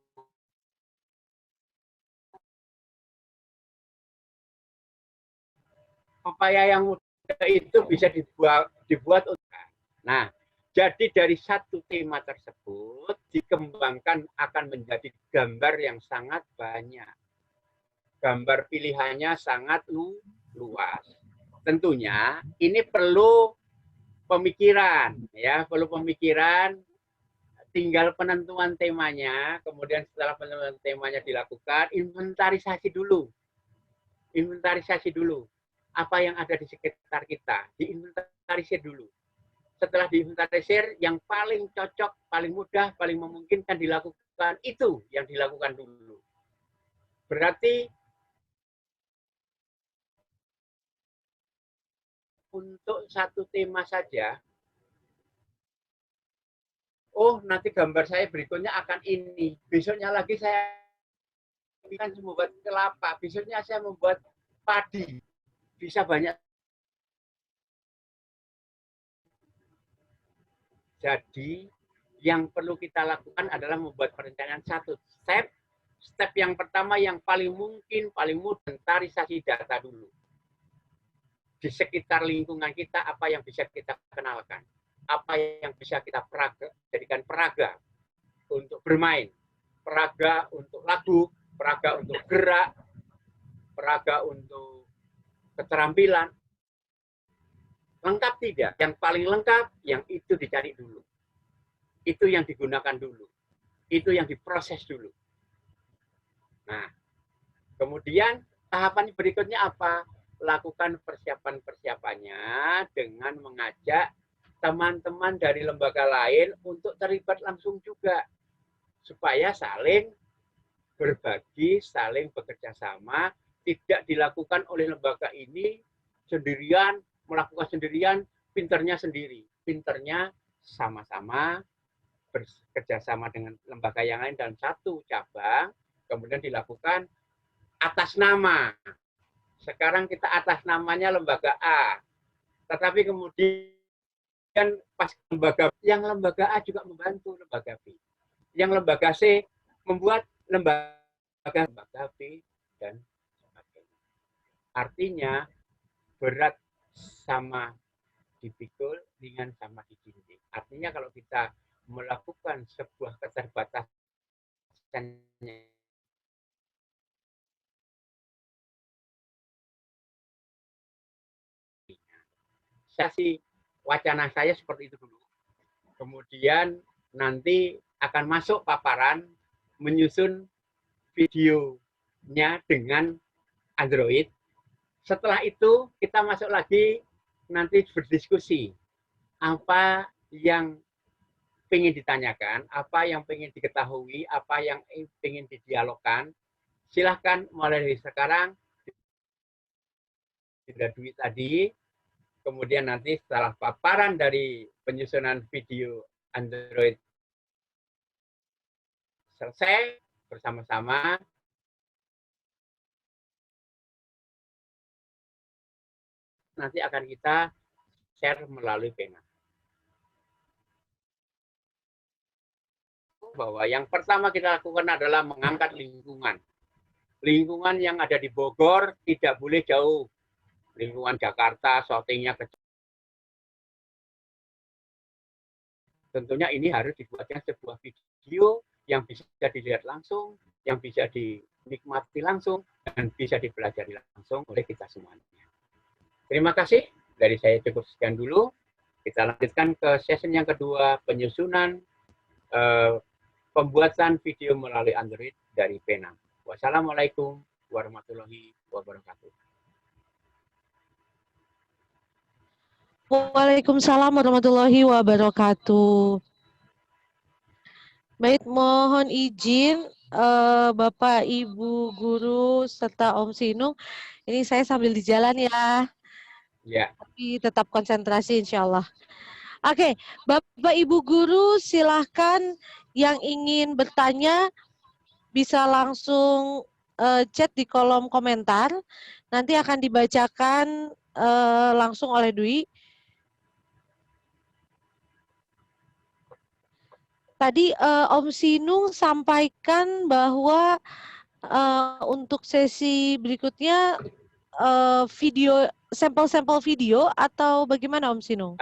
Speaker 10: Pepaya yang muda itu bisa dibuat untuk. Nah, jadi dari satu tema tersebut dikembangkan akan menjadi gambar yang sangat banyak. Gambar pilihannya sangat luas. Tentunya ini perlu pemikiran, ya, perlu pemikiran. Tinggal penentuan temanya, kemudian setelah penentuan temanya dilakukan, inventarisasi dulu. Inventarisasi dulu. Apa yang ada di sekitar kita, diinventarisir dulu. Setelah diinventarisir, yang paling cocok, paling mudah, paling memungkinkan dilakukan, itu yang dilakukan dulu. Berarti untuk satu tema saja, oh nanti gambar saya berikutnya akan ini, besoknya lagi saya akan membuat kelapa, besoknya saya membuat padi, bisa banyak. Jadi yang perlu kita lakukan adalah membuat perencanaan satu step. Step yang pertama yang paling mungkin, paling mudah, inventarisasi data dulu. Di sekitar lingkungan kita, apa yang bisa kita kenalkan. Apa yang bisa kita jadikan peraga untuk bermain. Peraga untuk lagu, peraga untuk gerak, peraga untuk keterampilan. Lengkap tidak? Yang paling lengkap, yang itu dicari dulu. Itu yang digunakan dulu. Itu yang diproses dulu. Nah, kemudian tahapan berikutnya apa? Lakukan persiapan-persiapannya dengan mengajak teman-teman dari lembaga lain untuk terlibat langsung juga. Supaya saling berbagi, saling bekerja sama, tidak dilakukan oleh lembaga ini sendirian, melakukan sendirian, pinternya sendiri. Pinternya sama-sama bekerja sama dengan lembaga yang lain dalam satu cabang, kemudian dilakukan atas nama. Sekarang kita atas namanya lembaga A. Tetapi kemudian pas lembaga A juga membantu lembaga B. Yang lembaga C membuat lembaga B dan sebagainya. Artinya berat sama dipikul, ringan sama dijinjing. Artinya kalau kita melakukan sebuah keterbatasan wacana saya seperti itu dulu. Kemudian nanti akan masuk paparan menyusun videonya dengan Android. Setelah itu kita masuk lagi nanti berdiskusi. Apa yang ingin ditanyakan, apa yang ingin diketahui, apa yang ingin didialogkan. Silahkan mulai dari sekarang. Sudah duit tadi. Kemudian nanti setelah paparan dari penyusunan video Android selesai bersama-sama, nanti akan kita share melalui pena. Bahwa yang pertama kita lakukan adalah mengangkat lingkungan. Lingkungan yang ada di Bogor tidak boleh jauh. Lingkungan Jakarta, shootingnya kecil. Tentunya ini harus dibuatnya sebuah video yang bisa dilihat langsung, yang bisa dinikmati langsung, dan bisa dipelajari langsung oleh kita semuanya. Terima kasih. Dari saya cukup sekian dulu. Kita lanjutkan ke session yang kedua, penyusunan pembuatan video melalui Android dari Pena. Wassalamualaikum warahmatullahi wabarakatuh.
Speaker 11: Waalaikumsalam warahmatullahi wabarakatuh. Baik, mohon izin Bapak, Ibu, Guru, serta Om Sinung. Ini saya sambil di jalan ya.
Speaker 10: Ya.
Speaker 11: Tapi tetap konsentrasi insya Allah. Oke, Bapak, Ibu, Guru silahkan yang ingin bertanya bisa langsung chat di kolom komentar. Nanti akan dibacakan langsung oleh Dwi. Tadi Om Sinung sampaikan bahwa untuk sesi berikutnya video sampel-sampel video atau bagaimana Om Sinung?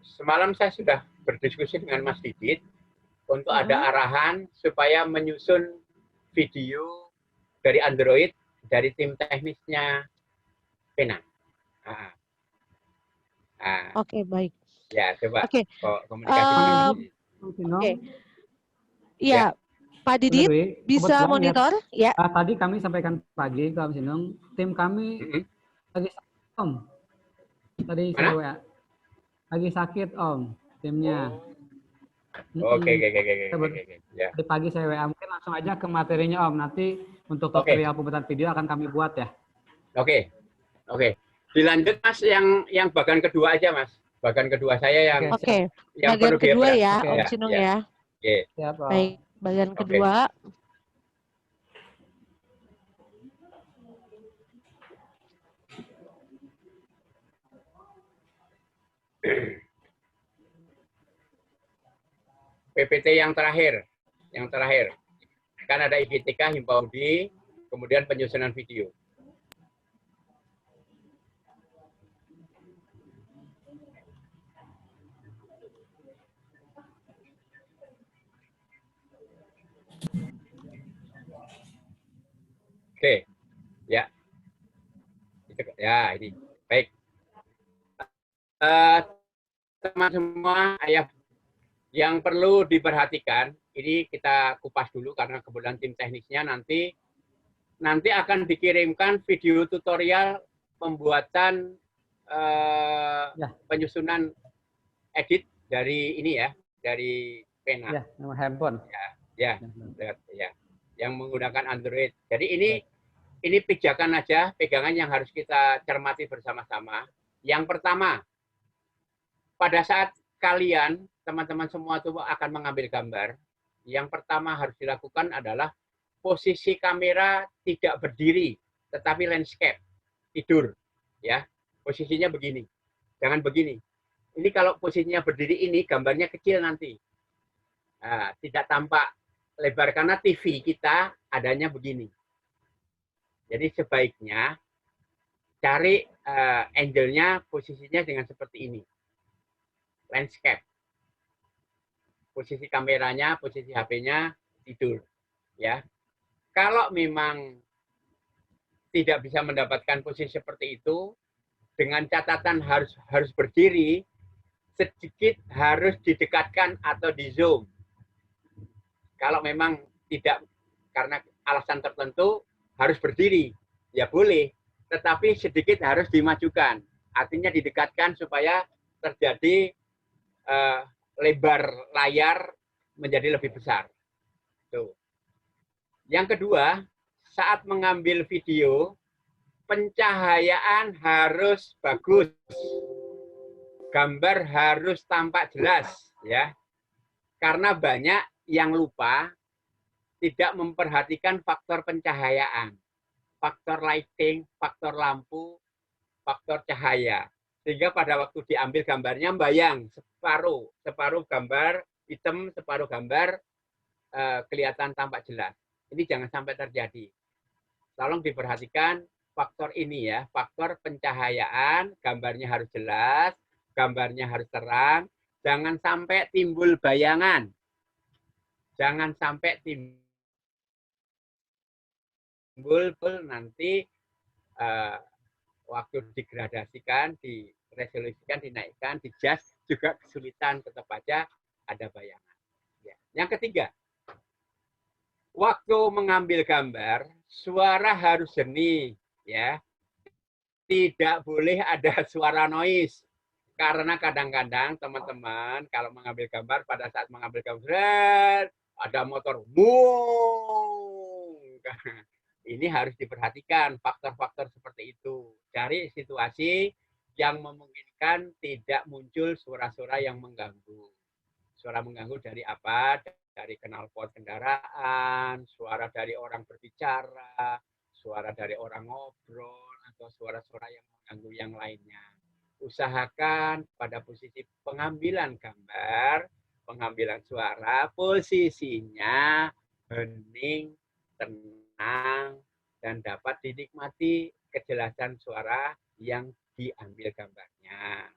Speaker 10: Semalam saya sudah berdiskusi dengan Mas Didit untuk ada arahan supaya menyusun video dari Android dari tim teknisnya Pena.
Speaker 11: Oke, baik.
Speaker 10: Ya, coba
Speaker 11: Oke.
Speaker 10: komunikasi.
Speaker 11: Oke. Iya, Pak Didit bisa monitor? Ya.
Speaker 6: Tadi kami sampaikan pagi ke Om Sinung, tim kami lagi sakit Om. Tadi saya WA. Lagi sakit Om, timnya.
Speaker 10: Oke.
Speaker 6: Ya. Di pagi saya WA, mungkin langsung aja ke materinya Om. Nanti untuk tutorial pembuatan video akan kami buat ya.
Speaker 10: Oke. Dilanjut Mas yang bagian kedua aja Mas. Bagian kedua saya yang yang
Speaker 11: bagian kedua ya,
Speaker 10: Om
Speaker 11: Sinung ya.
Speaker 10: Oke.
Speaker 11: Baik, bagian kedua.
Speaker 10: PPT yang terakhir. Kan ada IGTK, Himpaudi, kemudian penyusunan video. Oke, ya, ini baik. Teman semua, yang perlu diperhatikan, ini kita kupas dulu karena kebetulan tim teknisnya nanti akan dikirimkan video tutorial pembuatan penyusunan edit dari ini ya, dari Pena.
Speaker 6: Ya, nomor handphone.
Speaker 10: Ya, yang menggunakan Android. Jadi ini pijakan aja, pegangan yang harus kita cermati bersama-sama. Yang pertama, pada saat kalian, teman-teman semua itu akan mengambil gambar, yang pertama harus dilakukan adalah posisi kamera tidak berdiri, tetapi landscape, tidur. Ya, posisinya begini, jangan begini. Ini kalau posisinya berdiri ini, gambarnya kecil nanti. Nah, tidak tampak lebar karena TV kita adanya begini. Jadi sebaiknya cari angle-nya, posisinya dengan seperti ini. Landscape. Posisi kameranya, posisi HP-nya tidur, ya. Kalau memang tidak bisa mendapatkan posisi seperti itu, dengan catatan harus berdiri, sedikit harus didekatkan atau di zoom. Kalau memang tidak karena alasan tertentu harus berdiri, ya boleh, tetapi sedikit harus dimajukan. Artinya didekatkan supaya terjadi lebar layar menjadi lebih besar. Tuh. Yang kedua, saat mengambil video, pencahayaan harus bagus. Gambar harus tampak jelas, ya. Karena banyak yang lupa tidak memperhatikan faktor pencahayaan, faktor lighting, faktor lampu, faktor cahaya. Sehingga pada waktu diambil gambarnya bayang separuh gambar hitam, separuh gambar kelihatan tampak jelas. Ini jangan sampai terjadi. Tolong diperhatikan faktor ini ya, faktor pencahayaan, gambarnya harus jelas, gambarnya harus terang, jangan sampai timbul bayangan. Jangan sampai timbul nanti waktu digradasikan, diresolusikan, dinaikkan, dijust juga kesulitan, tetap aja ada bayangan. Ya. Yang ketiga, waktu mengambil gambar, suara harus jernih, ya. Tidak boleh ada suara noise. Karena kadang-kadang teman-teman kalau mengambil gambar, pada saat mengambil gambar, ada motor. Ini harus diperhatikan faktor-faktor seperti itu. Cari situasi yang memungkinkan tidak muncul suara-suara yang mengganggu. Suara mengganggu dari apa? Dari knalpot kendaraan, suara dari orang berbicara, suara dari orang ngobrol, atau suara-suara yang mengganggu yang lainnya. Usahakan pada posisi pengambilan gambar, pengambilan suara, posisinya hening, tenang, dan dapat dinikmati kejelasan suara yang diambil gambarnya.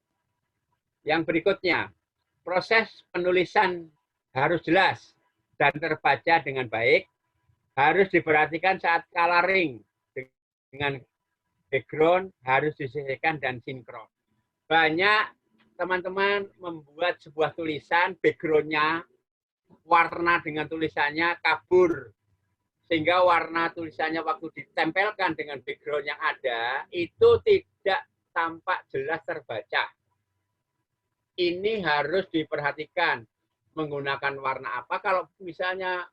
Speaker 10: Yang berikutnya, proses penulisan harus jelas dan terbaca dengan baik, harus diperhatikan saat coloring dengan background harus disesuaikan dan sinkron. Banyak teman-teman membuat sebuah tulisan, background-nya, warna dengan tulisannya kabur. Sehingga warna tulisannya waktu ditempelkan dengan background yang ada, itu tidak tampak jelas terbaca. Ini harus diperhatikan. Menggunakan warna apa, kalau misalnya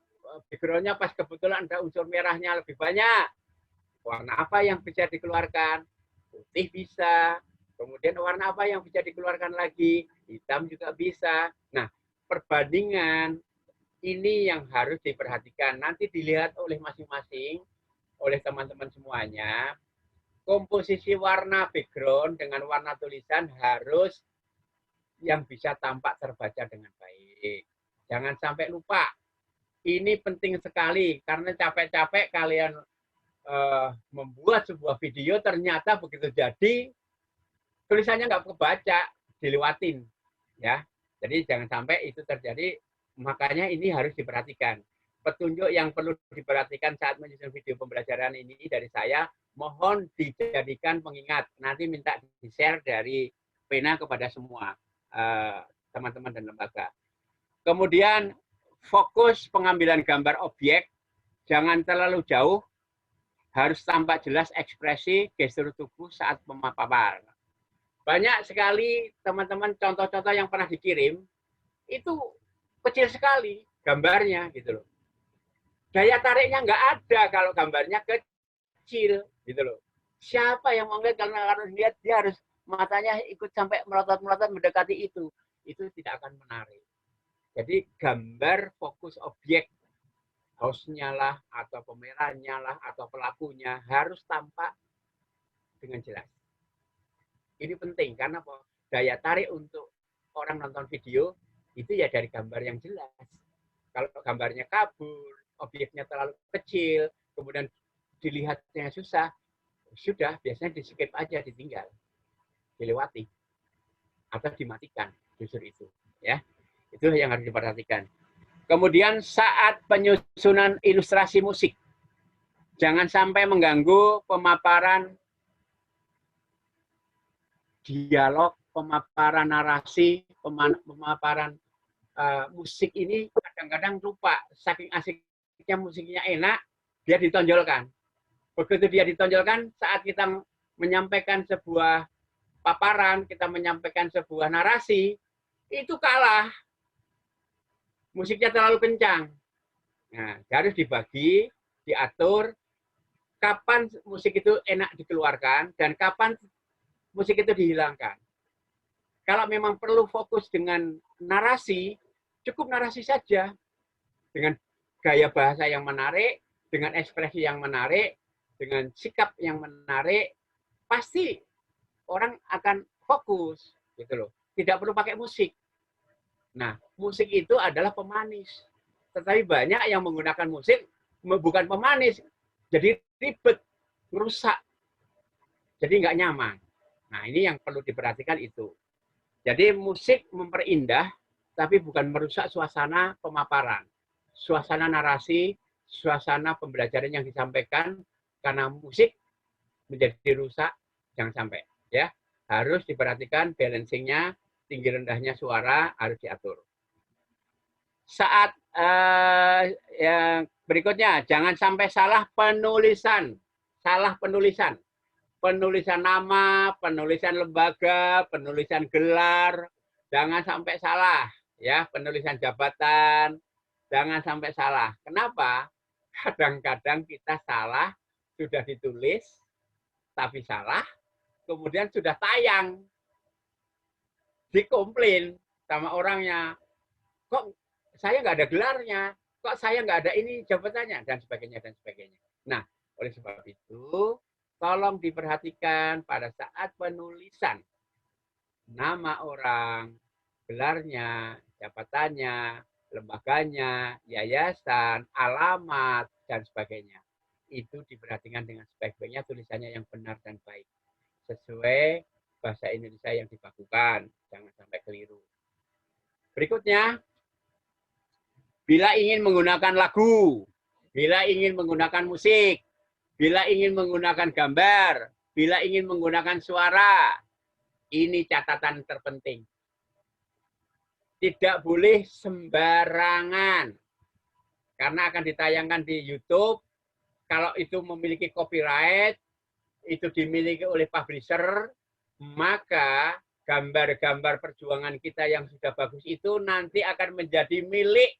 Speaker 10: background-nya pas kebetulan ada unsur merahnya lebih banyak, warna apa yang bisa dikeluarkan? Putih bisa. Kemudian warna apa yang bisa dikeluarkan lagi? Hitam juga bisa. Nah, perbandingan ini yang harus diperhatikan. Nanti dilihat oleh masing-masing, oleh teman-teman semuanya. Komposisi warna background dengan warna tulisan harus yang bisa tampak terbaca dengan baik. Jangan sampai lupa. Ini penting sekali, karena capek-capek kalian membuat sebuah video, ternyata begitu jadi, tulisannya nggak kebaca, dilewatin. Ya. Jadi jangan sampai itu terjadi, makanya ini harus diperhatikan. Petunjuk yang perlu diperhatikan saat menyusun video pembelajaran ini dari saya, mohon dijadikan pengingat. Nanti minta di-share dari pena kepada semua teman-teman dan lembaga. Kemudian fokus pengambilan gambar objek, jangan terlalu jauh, harus tampak jelas ekspresi gestur tubuh saat pemaparan. Banyak sekali teman-teman contoh-contoh yang pernah dikirim, itu kecil sekali gambarnya gitu loh. Daya tariknya nggak ada kalau gambarnya kecil gitu loh. Siapa yang mau lihat, karena harus lihat dia harus matanya ikut sampai melotot-melotot mendekati itu tidak akan menarik. Jadi gambar fokus objek, hostnya lah, atau pemerannya lah, atau pelakunya harus tampak dengan jelas. Ini penting karena daya tarik untuk orang nonton video itu ya dari gambar yang jelas. Kalau gambarnya kabur, objeknya terlalu kecil, kemudian dilihatnya susah, sudah biasanya di-skip aja, ditinggal, dilewati, atau dimatikan, justru itu. Ya, itu yang harus diperhatikan. Kemudian saat penyusunan ilustrasi musik, jangan sampai mengganggu pemaparan dialog, pemaparan narasi, pemaparan musik ini kadang-kadang lupa. Saking asiknya musiknya enak, dia ditonjolkan. Begitu dia ditonjolkan, saat kita menyampaikan sebuah paparan, kita menyampaikan sebuah narasi, itu kalah. Musiknya terlalu kencang. Nah, harus dibagi, diatur, kapan musik itu enak dikeluarkan, dan kapan musik itu dihilangkan. Kalau memang perlu fokus dengan narasi, cukup narasi saja. Dengan gaya bahasa yang menarik, dengan ekspresi yang menarik, dengan sikap yang menarik, pasti orang akan fokus gitu loh. Tidak perlu pakai musik. Nah, musik itu adalah pemanis. Tetapi banyak yang menggunakan musik bukan pemanis. Jadi ribet, merusak. Jadi nggak nyaman. Nah, ini yang perlu diperhatikan itu. Jadi musik memperindah, tapi bukan merusak suasana pemaparan. Suasana narasi, suasana pembelajaran yang disampaikan, karena musik menjadi rusak, jangan sampai. Ya, harus diperhatikan balancingnya, tinggi rendahnya suara harus diatur. Saat yang berikutnya, jangan sampai salah penulisan. Salah penulisan. Penulisan nama, penulisan lembaga, penulisan gelar, jangan sampai salah. Ya, penulisan jabatan, jangan sampai salah. Kenapa? Kadang-kadang kita salah, sudah ditulis, tapi salah, kemudian sudah tayang. Dikomplain sama orangnya, kok saya nggak ada gelarnya, kok saya nggak ada ini jabatannya, dan sebagainya, dan sebagainya. Nah, oleh sebab itu, tolong diperhatikan pada saat penulisan nama orang, gelarnya, jabatannya, lembaganya, yayasan, alamat, dan sebagainya. Itu diperhatikan dengan sebaik-baiknya tulisannya yang benar dan baik. Sesuai bahasa Indonesia yang dibakukan. Jangan sampai keliru. Berikutnya, bila ingin menggunakan lagu, bila ingin menggunakan musik, bila ingin menggunakan gambar, bila ingin menggunakan suara, ini catatan terpenting. Tidak boleh sembarangan. Karena akan ditayangkan di YouTube. Kalau itu memiliki copyright, itu dimiliki oleh publisher, maka gambar-gambar perjuangan kita yang sudah bagus itu nanti akan menjadi milik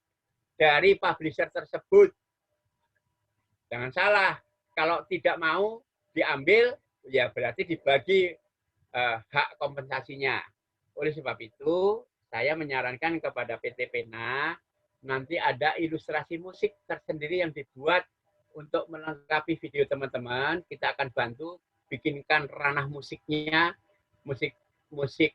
Speaker 10: dari publisher tersebut. Jangan salah, kalau tidak mau diambil, ya berarti dibagi hak kompensasinya. Oleh sebab itu, saya menyarankan kepada PT Pena, nanti ada ilustrasi musik tersendiri yang dibuat untuk melengkapi video teman-teman. Kita akan bantu bikinkan ranah musiknya, musik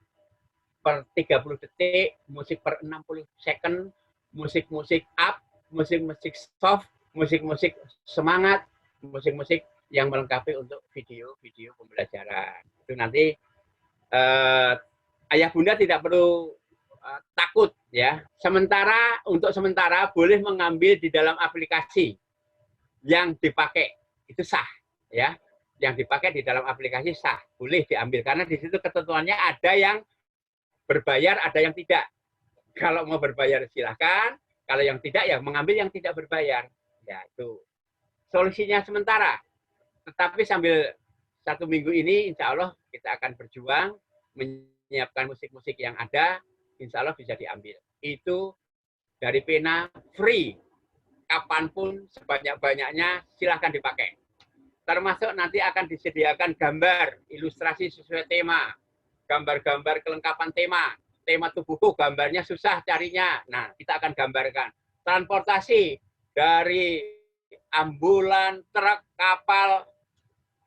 Speaker 10: per 30 detik, musik per 60 second, musik-musik up, musik-musik soft, musik-musik semangat, musik-musik yang melengkapi untuk video-video pembelajaran. Itu nanti ayah bunda tidak perlu takut ya. Untuk sementara boleh mengambil di dalam aplikasi yang dipakai, itu sah ya. Yang dipakai di dalam aplikasi sah, boleh diambil karena di situ ketentuannya ada yang berbayar, ada yang tidak. Kalau mau berbayar silahkan, kalau yang tidak ya mengambil yang tidak berbayar. Ya itu solusinya sementara. Tetapi sambil 1 minggu ini insya Allah kita akan berjuang menyiapkan musik-musik yang ada, insya Allah bisa diambil. Itu dari Pena free, kapanpun sebanyak-banyaknya silahkan dipakai. Termasuk nanti akan disediakan gambar, ilustrasi sesuai tema, gambar-gambar kelengkapan tema. Tema tubuhku gambarnya susah carinya. Nah, kita akan gambarkan. Transportasi dari ambulan, truk, kapal,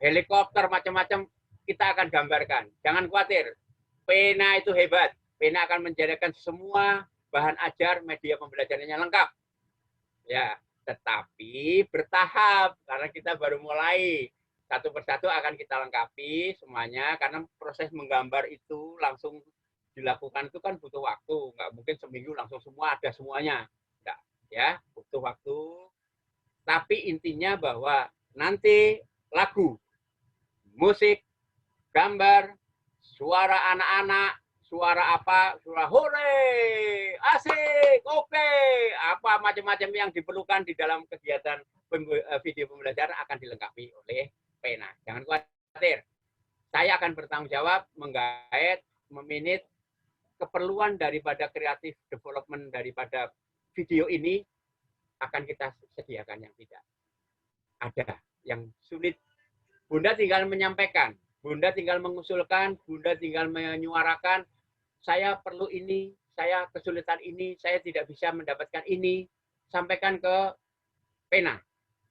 Speaker 10: helikopter, macam-macam, kita akan gambarkan. Jangan khawatir. Pena itu hebat. Pena akan menjadikan semua bahan ajar media pembelajarannya lengkap. Ya, tetapi bertahap karena kita baru mulai. Satu persatu akan kita lengkapi semuanya karena proses menggambar itu langsung dilakukan itu kan butuh waktu. Nggak mungkin seminggu langsung semua ada semuanya. Nggak, ya, butuh waktu. Tapi intinya bahwa nanti lagu, musik, gambar, suara anak-anak, suara apa, suara hore, asik, oke, apa macam-macam yang diperlukan di dalam kegiatan video pembelajaran akan dilengkapi oleh Pena. Jangan khawatir, saya akan bertanggung jawab menggait, memanage keperluan daripada kreatif development daripada video ini akan kita sediakan yang tidak. Ada yang sulit, Bunda tinggal menyampaikan, Bunda tinggal mengusulkan, Bunda tinggal menyuarakan, saya perlu ini, saya kesulitan ini, saya tidak bisa mendapatkan ini, sampaikan ke Pena.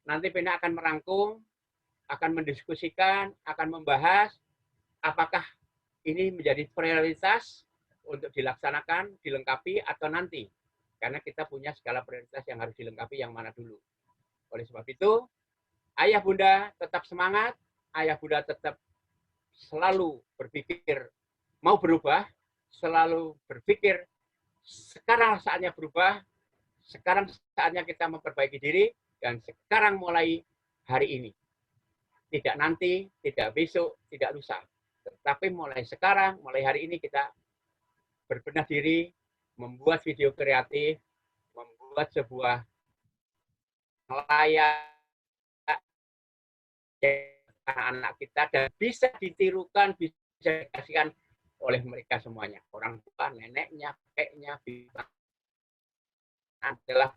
Speaker 10: Nanti Pena akan merangkum, akan mendiskusikan, akan membahas apakah ini menjadi prioritas untuk dilaksanakan, dilengkapi, atau nanti. Karena kita punya skala prioritas yang harus dilengkapi yang mana dulu. Oleh sebab itu, ayah bunda tetap semangat, ayah bunda tetap selalu berpikir mau berubah, selalu berpikir sekarang saatnya berubah, sekarang saatnya kita memperbaiki diri, dan sekarang mulai hari ini. Tidak nanti, tidak besok, tidak lusa. Tetapi mulai sekarang, mulai hari ini kita berbenah diri, membuat video kreatif, membuat sebuah layak anak-anak kita dan bisa ditirukan, bisa dikasihkan oleh mereka semuanya. Orang tua, neneknya, kakeknya, adalah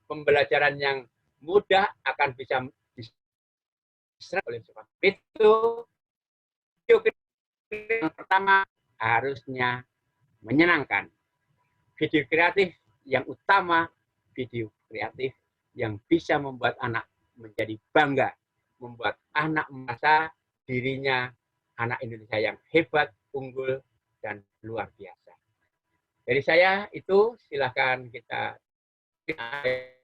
Speaker 10: pembelajaran yang mudah akan bisa diserap oleh sebab itu. Yang pertama harusnya menyenangkan. Video kreatif yang utama, video kreatif yang bisa membuat anak menjadi bangga, membuat anak merasa dirinya anak Indonesia yang hebat, unggul, dan luar biasa. Dari saya itu, silakan kita share,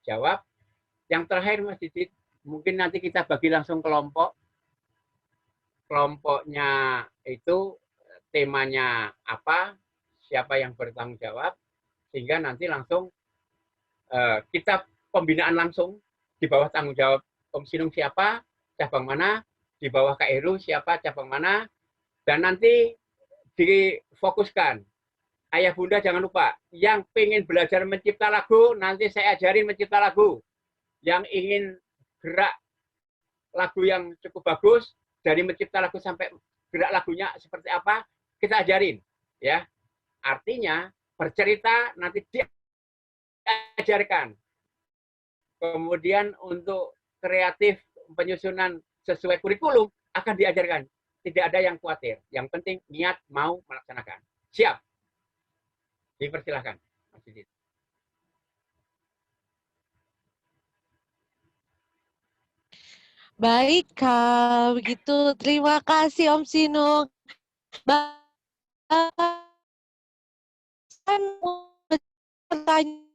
Speaker 10: jawab. Yang terakhir Mas Didit, mungkin nanti kita bagi langsung kelompok. Kelompoknya itu temanya apa, siapa yang bertanggung jawab, sehingga nanti langsung kita pembinaan langsung di bawah tanggung jawab Om Sinung siapa, cabang mana, di bawah Kak Heru siapa, cabang mana, dan nanti difokuskan. Ayah bunda jangan lupa, yang pengen belajar mencipta lagu, nanti saya ajarin mencipta lagu. Yang ingin gerak lagu yang cukup bagus, dari mencipta lagu sampai gerak lagunya seperti apa, kita ajarin. Ya, artinya bercerita nanti diajarkan. Kemudian untuk kreatif penyusunan sesuai kurikulum akan diajarkan. Tidak ada yang khawatir. Yang penting niat mau melaksanakan. Siap. Dipersilahkan, Mas Didit.
Speaker 11: Baik, kalau begitu terima kasih Om Sinung. Pertanyaan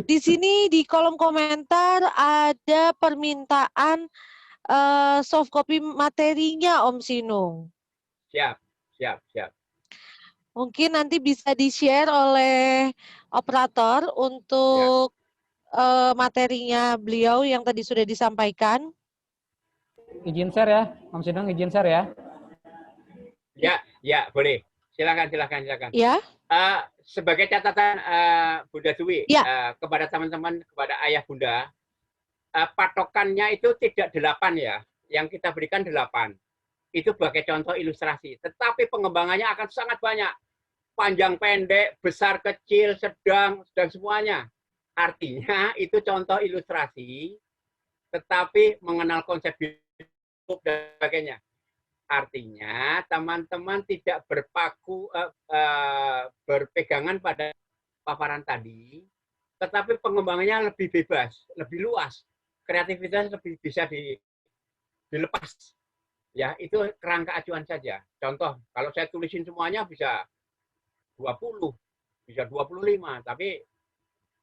Speaker 11: di sini di kolom komentar ada permintaan soft copy materinya Om Sinung.
Speaker 10: Siap, siap, siap.
Speaker 11: Mungkin nanti bisa di-share oleh operator untuk materinya beliau yang tadi sudah disampaikan.
Speaker 6: Izin share ya, Om Sinung, izin share ya.
Speaker 10: Ya, ya, boleh. Silakan, silakan, silakan.
Speaker 11: Ya.
Speaker 10: Sebagai catatan Bunda Dwi,
Speaker 11: ya.
Speaker 10: Kepada teman-teman, kepada ayah bunda, patokannya itu tidak 8 ya, yang kita berikan 8. Itu sebagai contoh ilustrasi. Tetapi pengembangannya akan sangat banyak. Panjang pendek, besar kecil, sedang, dan semuanya. Artinya itu contoh ilustrasi, tetapi mengenal konsep hidup dan sebagainya. Artinya teman-teman tidak berpegangan pada paparan tadi, tetapi pengembangannya lebih bebas, lebih luas. Kreativitas lebih bisa dilepas. Ya, itu kerangka acuan saja. Contoh, kalau saya tulisin semuanya bisa 20, bisa 25, tapi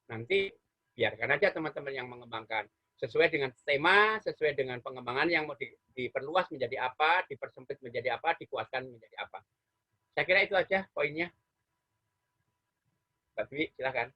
Speaker 10: nanti biarkan aja teman-teman yang mengembangkan. Sesuai dengan tema, sesuai dengan pengembangan yang mau diperluas menjadi apa, dipersempit menjadi apa, dikuatkan menjadi apa. Saya kira itu aja poinnya. Mbak Dwi, silakan.